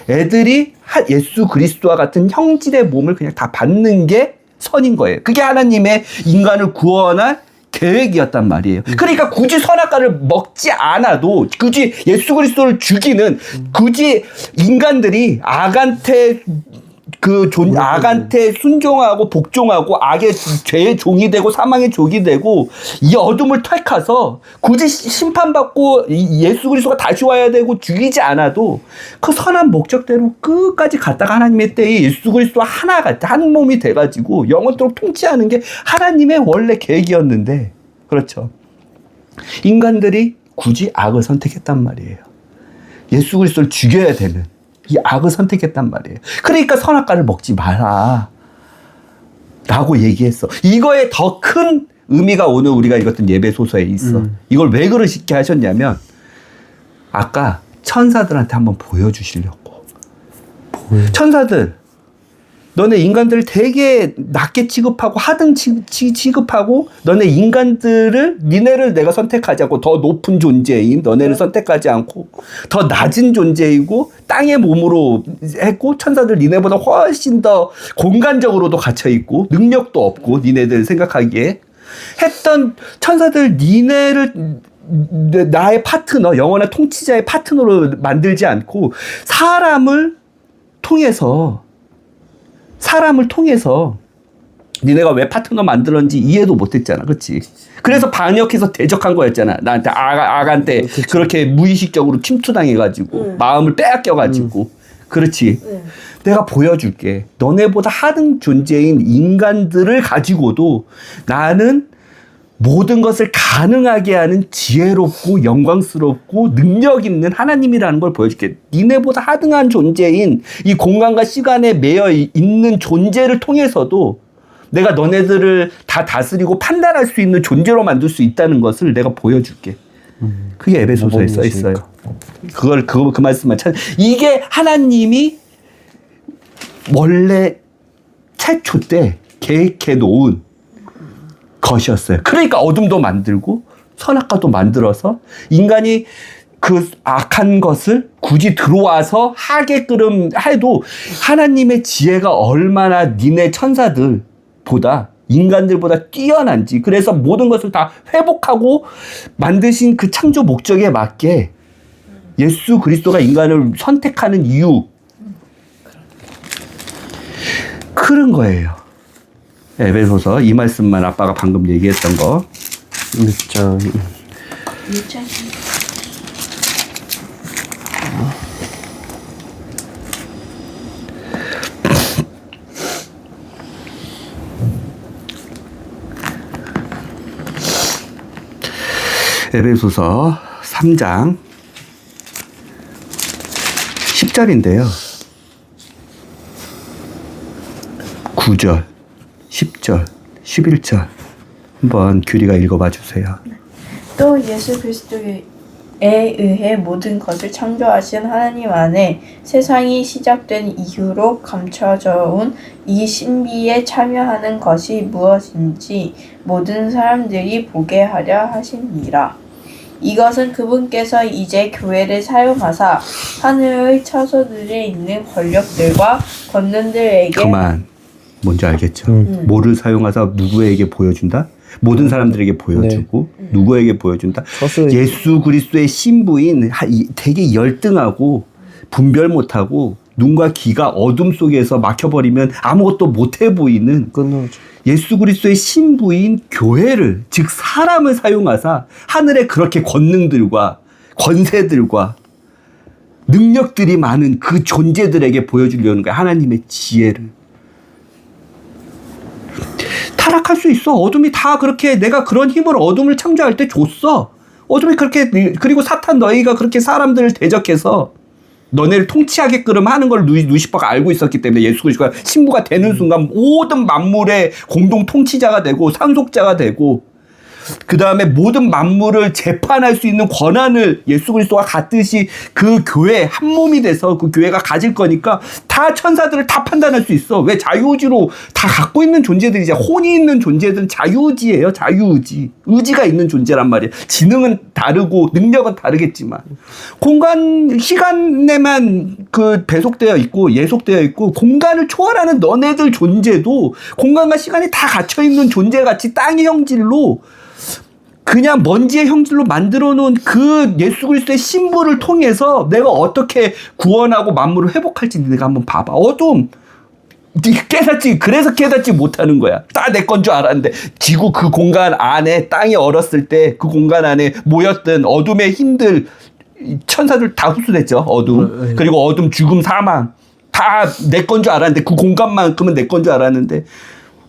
Speaker 1: 애들이 예수 그리스도와 같은 형질의 몸을 그냥 다 받는 게 선인 거예요. 그게 하나님의 인간을 구원할 계획이었단 말이에요. 그러니까 굳이 선악과를 먹지 않아도, 굳이 예수 그리스도를 죽이는, 굳이 인간들이 악한테 악한테 순종하고 복종하고 악의 죄의 종이 되고 사망의 종이 되고 이 어둠을 택해서 굳이 심판받고 예수 그리스도가 다시 와야 되고 죽이지 않아도 그 선한 목적대로 끝까지 갔다가 하나님의 때에 예수 그리스도와 하나가 한 몸이 돼가지고 영원토록 통치하는 게 하나님의 원래 계획이었는데, 그렇죠. 인간들이 굳이 악을 선택했단 말이에요. 예수 그리스도를 죽여야 되는 이 악을 선택했단 말이에요. 그러니까 선악과를 먹지 마라 라고 얘기했어. 이거에 더 큰 의미가 오늘 우리가 읽었던 예배소서에 있어. 이걸 왜 그러시게 하셨냐면 아까 천사들한테 한번 보여주시려고. 천사들, 너네 인간들을 되게 낮게 취급하고 하등 취급하고 너네 니네를 내가 선택하지 않고 더 높은 존재인 너네를 선택하지 않고 더 낮은 존재이고 땅의 몸으로 했고, 천사들 니네보다 훨씬 더 공간적으로도 갇혀있고 능력도 없고 니네들 생각하기에 했던 천사들, 니네를 나의 파트너, 영원한 통치자의 파트너로 만들지 않고 사람을 통해서 니네가 왜 파트너 만들었는지 이해도 못했잖아. 그렇지? 그래서 반역해서 대적한 거였잖아. 나한테 악한테 그렇게 무의식적으로 침투당해가지고 마음을 빼앗겨가지고. 그렇지? 내가 보여줄게. 너네보다 하등 존재인 인간들을 가지고도 나는 모든 것을 가능하게 하는 지혜롭고 영광스럽고 능력 있는 하나님이라는 걸 보여줄게. 니네보다 하등한 존재인 이 공간과 시간에 매여 있는 존재를 통해서도 내가 너네들을 다 다스리고 판단할 수 있는 존재로 만들 수 있다는 것을 내가 보여줄게. 그게 에베소서에 써 있어요. 그 말씀만 찾. 이게 하나님이 원래 최초 때 계획해 놓은 것이었어요. 그러니까 어둠도 만들고 선악과도 만들어서 인간이 그 악한 것을 굳이 들어와서 하게끔 해도 하나님의 지혜가 얼마나 니네 천사들보다 인간들보다 뛰어난지, 그래서 모든 것을 다 회복하고 만드신 그 창조 목적에 맞게 예수 그리스도가 인간을 선택하는 이유, 그런 거예요. 에베소서 이 말씀만 아빠가 방금 얘기했던 거.
Speaker 2: 6장.
Speaker 1: 에베소서 3장 10절인데요. 9절, 10절, 11절 한번 규리가 읽어봐 주세요.
Speaker 3: 또 예수 그리스도에 의해 모든 것을 창조하신 하나님 안에 세상이 시작된 이후로 감춰져 온 이 신비에 참여하는 것이 무엇인지 모든 사람들이 보게 하려 하심이라. 이것은 그분께서 이제 교회를 사용하사 하늘의 처소들에 있는 권력들과 권능들에게
Speaker 1: 그만. 뭔지 알겠죠? 뭐를 사용하사 누구에게 보여준다? 모든 사람들에게 보여주고 누구에게 보여준다? 예수 그리스도의 신부인 되게 열등하고 분별 못하고 눈과 귀가 어둠 속에서 막혀버리면 아무것도 못해 보이는 예수 그리스도의 신부인 교회를, 즉 사람을 사용하사 하늘에 그렇게 권능들과 권세들과 능력들이 많은 그 존재들에게 보여주려는 거야. 하나님의 지혜를. 타락할 수 있어. 어둠이 다 그렇게, 내가 그런 힘을 어둠을 창조할 때 줬어. 어둠이 그렇게, 그리고 사탄 너희가 그렇게 사람들을 대적해서 너네를 통치하게끔 하는 걸 루시퍼가 알고 있었기 때문에 예수 그리스도가 신부가 되는 순간 모든 만물의 공동 통치자가 되고 상속자가 되고, 그 다음에 모든 만물을 재판할 수 있는 권한을 예수 그리스도가 갖듯이 그 교회 한 몸이 돼서 그 교회가 가질 거니까 다 천사들을 다 판단할 수 있어. 왜? 자유의지로 다 갖고 있는 존재들이지. 혼이 있는 존재들은 자유의지예요. 자유의지. 의지가 있는 존재란 말이에요. 지능은 다르고 능력은 다르겠지만 공간, 시간 내만 그 배속되어 있고 예속되어 있고, 공간을 초월하는 너네들 존재도 공간과 시간이 다 갇혀 있는 존재같이 땅의 형질로, 그냥 먼지의 형질로 만들어 놓은 그 예수 그리스도의 신부를 통해서 내가 어떻게 구원하고 만물을 회복할지 내가 한번 봐봐. 어둠. 깨닫지. 그래서 깨닫지 못하는 거야. 다 내 건 줄 알았는데 지구 그 공간 안에, 땅이 얼었을 때 그 공간 안에 모였던 어둠의 힘들, 천사들 다 흡수됐죠. 어둠. 그리고 어둠, 죽음, 사망. 다 내 건 줄 알았는데, 그 공간만큼은 내 건 줄 알았는데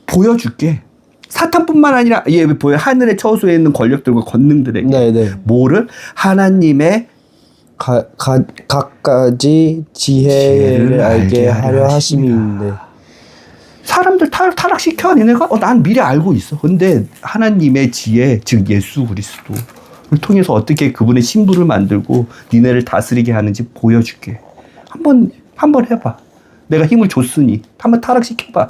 Speaker 1: 보여줄게. 사탄뿐만 아니라 보여, 하늘의 처소에 있는 권력들과 권능들에게 뭐를? 하나님의
Speaker 2: 각가지 지혜를 알게 하려 하심인데,
Speaker 1: 사람들 타락시켜. 니네가 난 미리 알고 있어. 근데 하나님의 지혜, 즉 예수 그리스도를 통해서 어떻게 그분의 신부를 만들고 니네를 다스리게 하는지 보여줄게. 한번 해봐. 내가 힘을 줬으니 한번 타락시켜봐.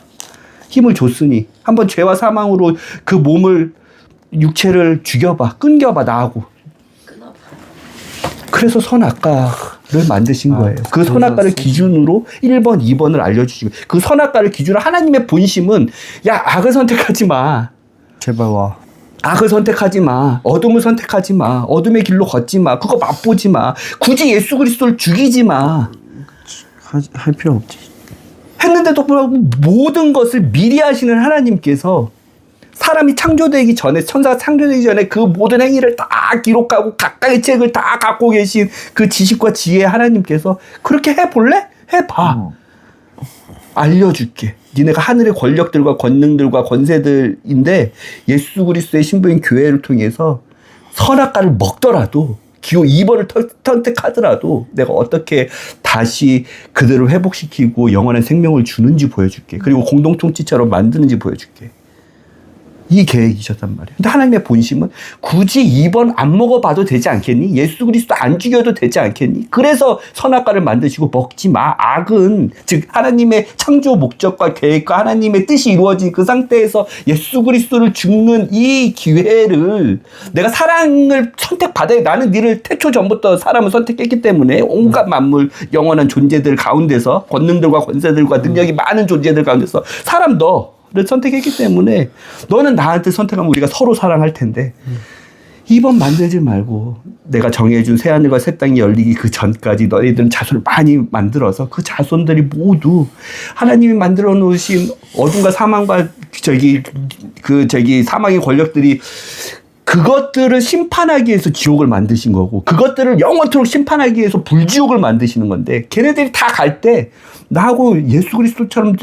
Speaker 1: 힘을 줬으니 한번 죄와 사망으로 그 몸을, 육체를 죽여봐. 끊겨봐. 나하고. 그래서 선악과를 만드신 거예요. 그 선악과를 기준으로 1번, 2번을 알려주시고, 그 선악과를 기준으로 하나님의 본심은, 야, 악을 선택하지 마.
Speaker 2: 제발 와.
Speaker 1: 악을 선택하지 마. 어둠을 선택하지 마. 어둠의 길로 걷지 마. 그거 맛보지 마. 굳이 예수 그리스도를 죽이지 마.
Speaker 2: 할 필요 없지.
Speaker 1: 했는데도 불구하고 모든 것을 미리 하시는 하나님께서 사람이 창조되기 전에, 천사가 창조되기 전에 그 모든 행위를 다 기록하고 각각의 책을 다 갖고 계신 그 지식과 지혜 하나님께서 그렇게 해볼래? 해봐. 알려줄게. 니네가 하늘의 권력들과 권능들과 권세들인데 예수 그리스도의 신부인 교회를 통해서 선악과를 먹더라도 기호 2번을 선택하더라도 내가 어떻게 다시 그들을 회복시키고 영원한 생명을 주는지 보여줄게. 그리고 공동통치처럼 만드는지 보여줄게. 이 계획이셨단 말이에요. 근데 하나님의 본심은 굳이 2번 안 먹어봐도 되지 않겠니? 예수 그리스도 안 죽여도 되지 않겠니? 그래서 선악과를 만드시고 먹지 마. 악은 즉 하나님의 창조 목적과 계획과 하나님의 뜻이 이루어진 그 상태에서 예수 그리스도를 죽는 이 기회를 내가 사랑을 선택받아야 나는 니를 태초 전부터 사람을 선택했기 때문에 온갖 만물 영원한 존재들 가운데서 권능들과 권세들과 능력이 많은 존재들 가운데서 사람 너를 선택했기 때문에 너는 나한테 선택하면 우리가 서로 사랑할 텐데 2번 만들지 말고 내가 정해준 새하늘과 새 땅이 열리기 그 전까지 너희들은 자손을 많이 만들어서 그 자손들이 모두 하나님이 만들어 놓으신 어둠과 사망과 사망의 권력들이 그것들을 심판하기 위해서 지옥을 만드신 거고 그것들을 영원토록 심판하기 위해서 불지옥을 만드시는 건데 걔네들이 다 갈 때 나하고 예수 그리스도처럼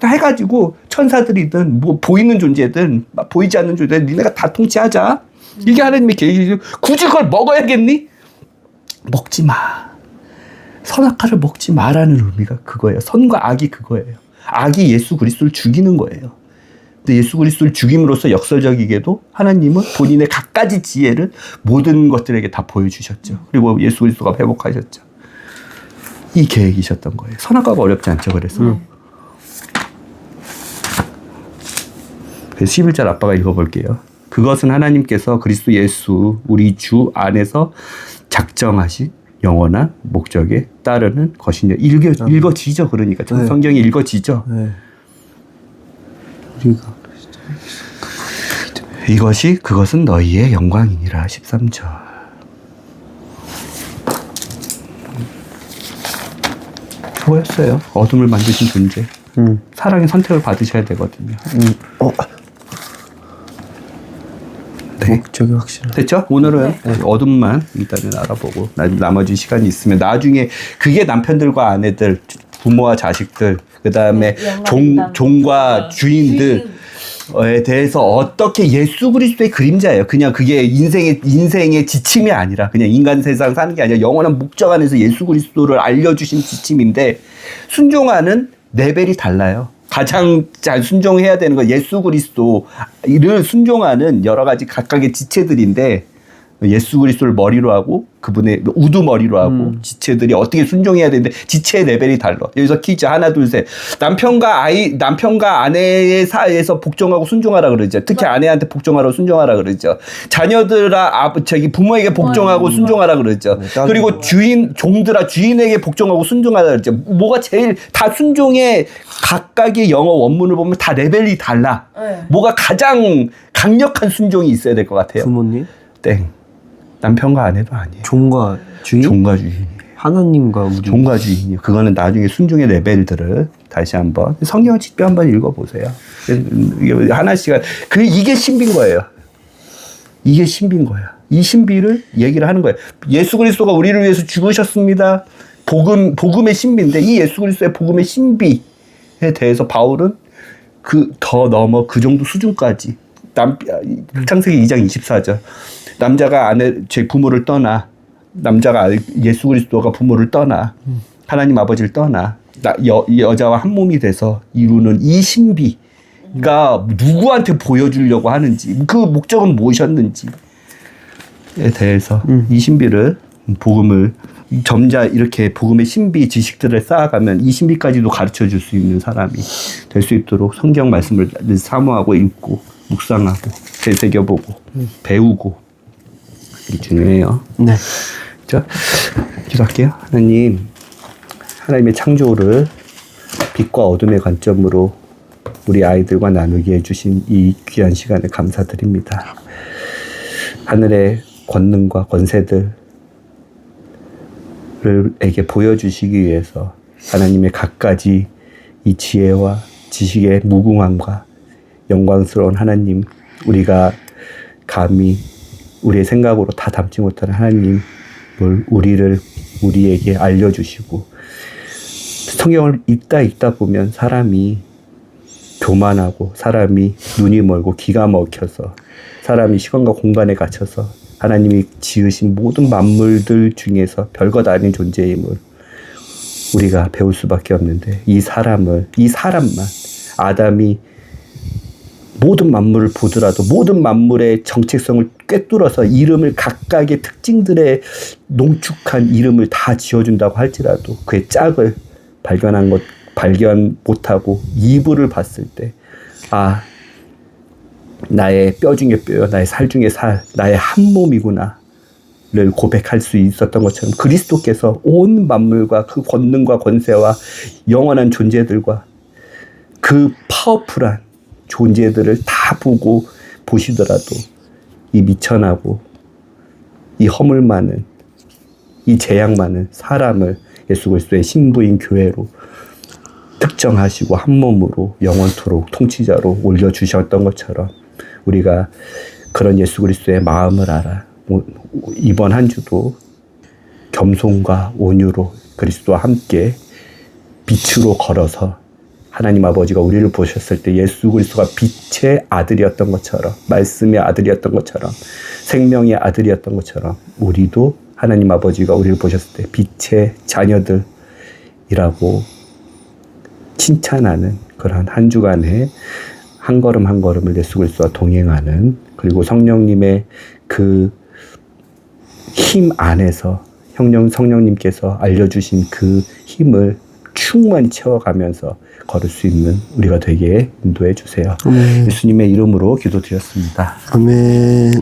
Speaker 1: 해가지고 천사들이든 뭐 보이는 존재든 보이지 않는 존재든 니네가 다 통치하자. 이게 하나님의 계획이죠. 굳이 그걸 먹어야겠니? 먹지 마. 선악과를 먹지 마라는 의미가 그거예요. 선과 악이 그거예요. 악이 예수 그리스도를 죽이는 거예요. 근데 예수 그리스도를 죽임으로써 역설적이게도 하나님은 본인의 갖가지 지혜를 모든 것들에게 다 보여주셨죠. 그리고 예수 그리스도가 회복하셨죠. 이 계획이셨던 거예요. 선악과가 어렵지 않죠. 그래서 11절 아빠가 읽어볼게요. 그것은 하나님께서 그리스도 예수 우리 주 안에서 작정하신 영원한 목적에 따르는 것이냐. 읽어지죠. 그러니까
Speaker 2: 네.
Speaker 1: 성경이 읽어지죠.
Speaker 2: 네.
Speaker 1: 그것은 너희의 영광이니라. 13절. 뭐였어요? 어둠을 만드신 존재. 사랑의 선택을 받으셔야 되거든요. 네.
Speaker 2: 목적이 확실해.
Speaker 1: 됐죠? 오늘은 어둠만 일단은 알아보고 나머지 시간이 있으면 나중에 그게 남편들과 아내들, 부모와 자식들, 그 다음에 종과 주인들에 대해서 어떻게 예수 그리스도의 그림자예요. 그냥 그게 인생의 지침이 아니라 그냥 인간 세상 사는 게 아니라 영원한 목적 안에서 예수 그리스도를 알려주신 지침인데 순종하는 레벨이 달라요. 가장 잘 순종해야 되는 건 예수 그리스도를 순종하는 여러 가지 각각의 지체들인데 예수 그리스도를 머리로 하고 그분의 우두 머리로 하고 지체들이 어떻게 순종해야 되는데 지체의 레벨이 달라. 여기서 퀴즈 하나 둘 셋. 남편과 아내의 사이에서 복종하고 순종하라 그러죠. 특히 아내한테 복종하라고 순종하라 그러죠. 자녀들아 부모에게 복종하고 순종하라 그러죠. 그리고 종들아 주인에게 복종하고 순종하라 그러죠. 뭐가 제일 다 순종의 각각의 영어 원문을 보면 다 레벨이 달라. 뭐가 가장 강력한 순종이 있어야 될 것 같아요.
Speaker 2: 부모님?
Speaker 1: 땡. 남편과 아내도 아니에요.
Speaker 2: 종과 주인?
Speaker 1: 종과 주인이에요.
Speaker 2: 하나님과 우리.
Speaker 1: 종과 주인이요. 그거는 나중에 순종의 레벨들을 다시 한번 성경을 직접 한번 읽어보세요. 하나씩 이게 신비인 거예요. 이게 신비인 거야. 이 신비를 얘기를 하는 거예요. 예수 그리스도가 우리를 위해서 죽으셨습니다. 복음의 신비인데 이 예수 그리스도의 복음의 신비에 대해서 바울은 더 넘어 그 정도 수준까지 창세기 2장 24절 남자가 제 부모를 떠나 남자가 예수 그리스도가 부모를 떠나 하나님 아버지를 떠나 여자와 한 몸이 돼서 이루는 이 신비가 누구한테 보여주려고 하는지 그 목적은 무엇이었는지에 대해서 이 신비를 복음을 점자 이렇게 복음의 신비 지식들을 쌓아가면 이 신비까지도 가르쳐 줄 수 있는 사람이 될 수 있도록 성경 말씀을 사모하고 읽고 묵상하고 되새겨보고 배우고 이게 중요해요.
Speaker 2: 네.
Speaker 1: 자, 기도할게요. 하나님의 창조를 빛과 어둠의 관점으로 우리 아이들과 나누게 해주신 이 귀한 시간에 감사드립니다. 하늘의 권능과 권세들에게 보여주시기 위해서 하나님의 갖가지 이 지혜와 지식의 무궁함과 영광스러운 하나님, 우리가 감히 우리의 생각으로 다 담지 못하는 하나님을 우리에게 알려주시고 성경을 읽다 보면 사람이 교만하고 사람이 눈이 멀고 기가 막혀서 사람이 시간과 공간에 갇혀서 하나님이 지으신 모든 만물들 중에서 별것 아닌 존재임을 우리가 배울 수밖에 없는데 이 사람만 아담이 모든 만물을 보더라도 모든 만물의 정체성을 꿰뚫어서 이름을 각각의 특징들의 농축한 이름을 다 지어준다고 할지라도 그의 짝을 발견 못하고 이불을 봤을 때 나의 뼈 중에 뼈, 나의 살 중에 살, 나의 한 몸이구나를 고백할 수 있었던 것처럼 그리스도께서 온 만물과 그 권능과 권세와 영원한 존재들과 그 파워풀한 존재들을 다 보시더라도 이 미천하고 이 허물 많은 이 재앙 많은 사람을 예수 그리스도의 신부인 교회로 특정하시고 한 몸으로 영원토록 통치자로 올려주셨던 것처럼 우리가 그런 예수 그리스도의 마음을 알아 이번 한 주도 겸손과 온유로 그리스도와 함께 빛으로 걸어서 하나님 아버지가 우리를 보셨을 때 예수 그리스도가 빛의 아들이었던 것처럼 말씀의 아들이었던 것처럼 생명의 아들이었던 것처럼 우리도 하나님 아버지가 우리를 보셨을 때 빛의 자녀들이라고 칭찬하는 그런 한 주간의 한 걸음 한 걸음을 예수 그리스도와 동행하는 그리고 성령님의 그 힘 안에서 성령님께서 알려주신 그 힘을 충만히 채워가면서 걸을 수 있는 우리가 되게 인도해 주세요. 예수님의 이름으로 기도드렸습니다.
Speaker 2: 아멘.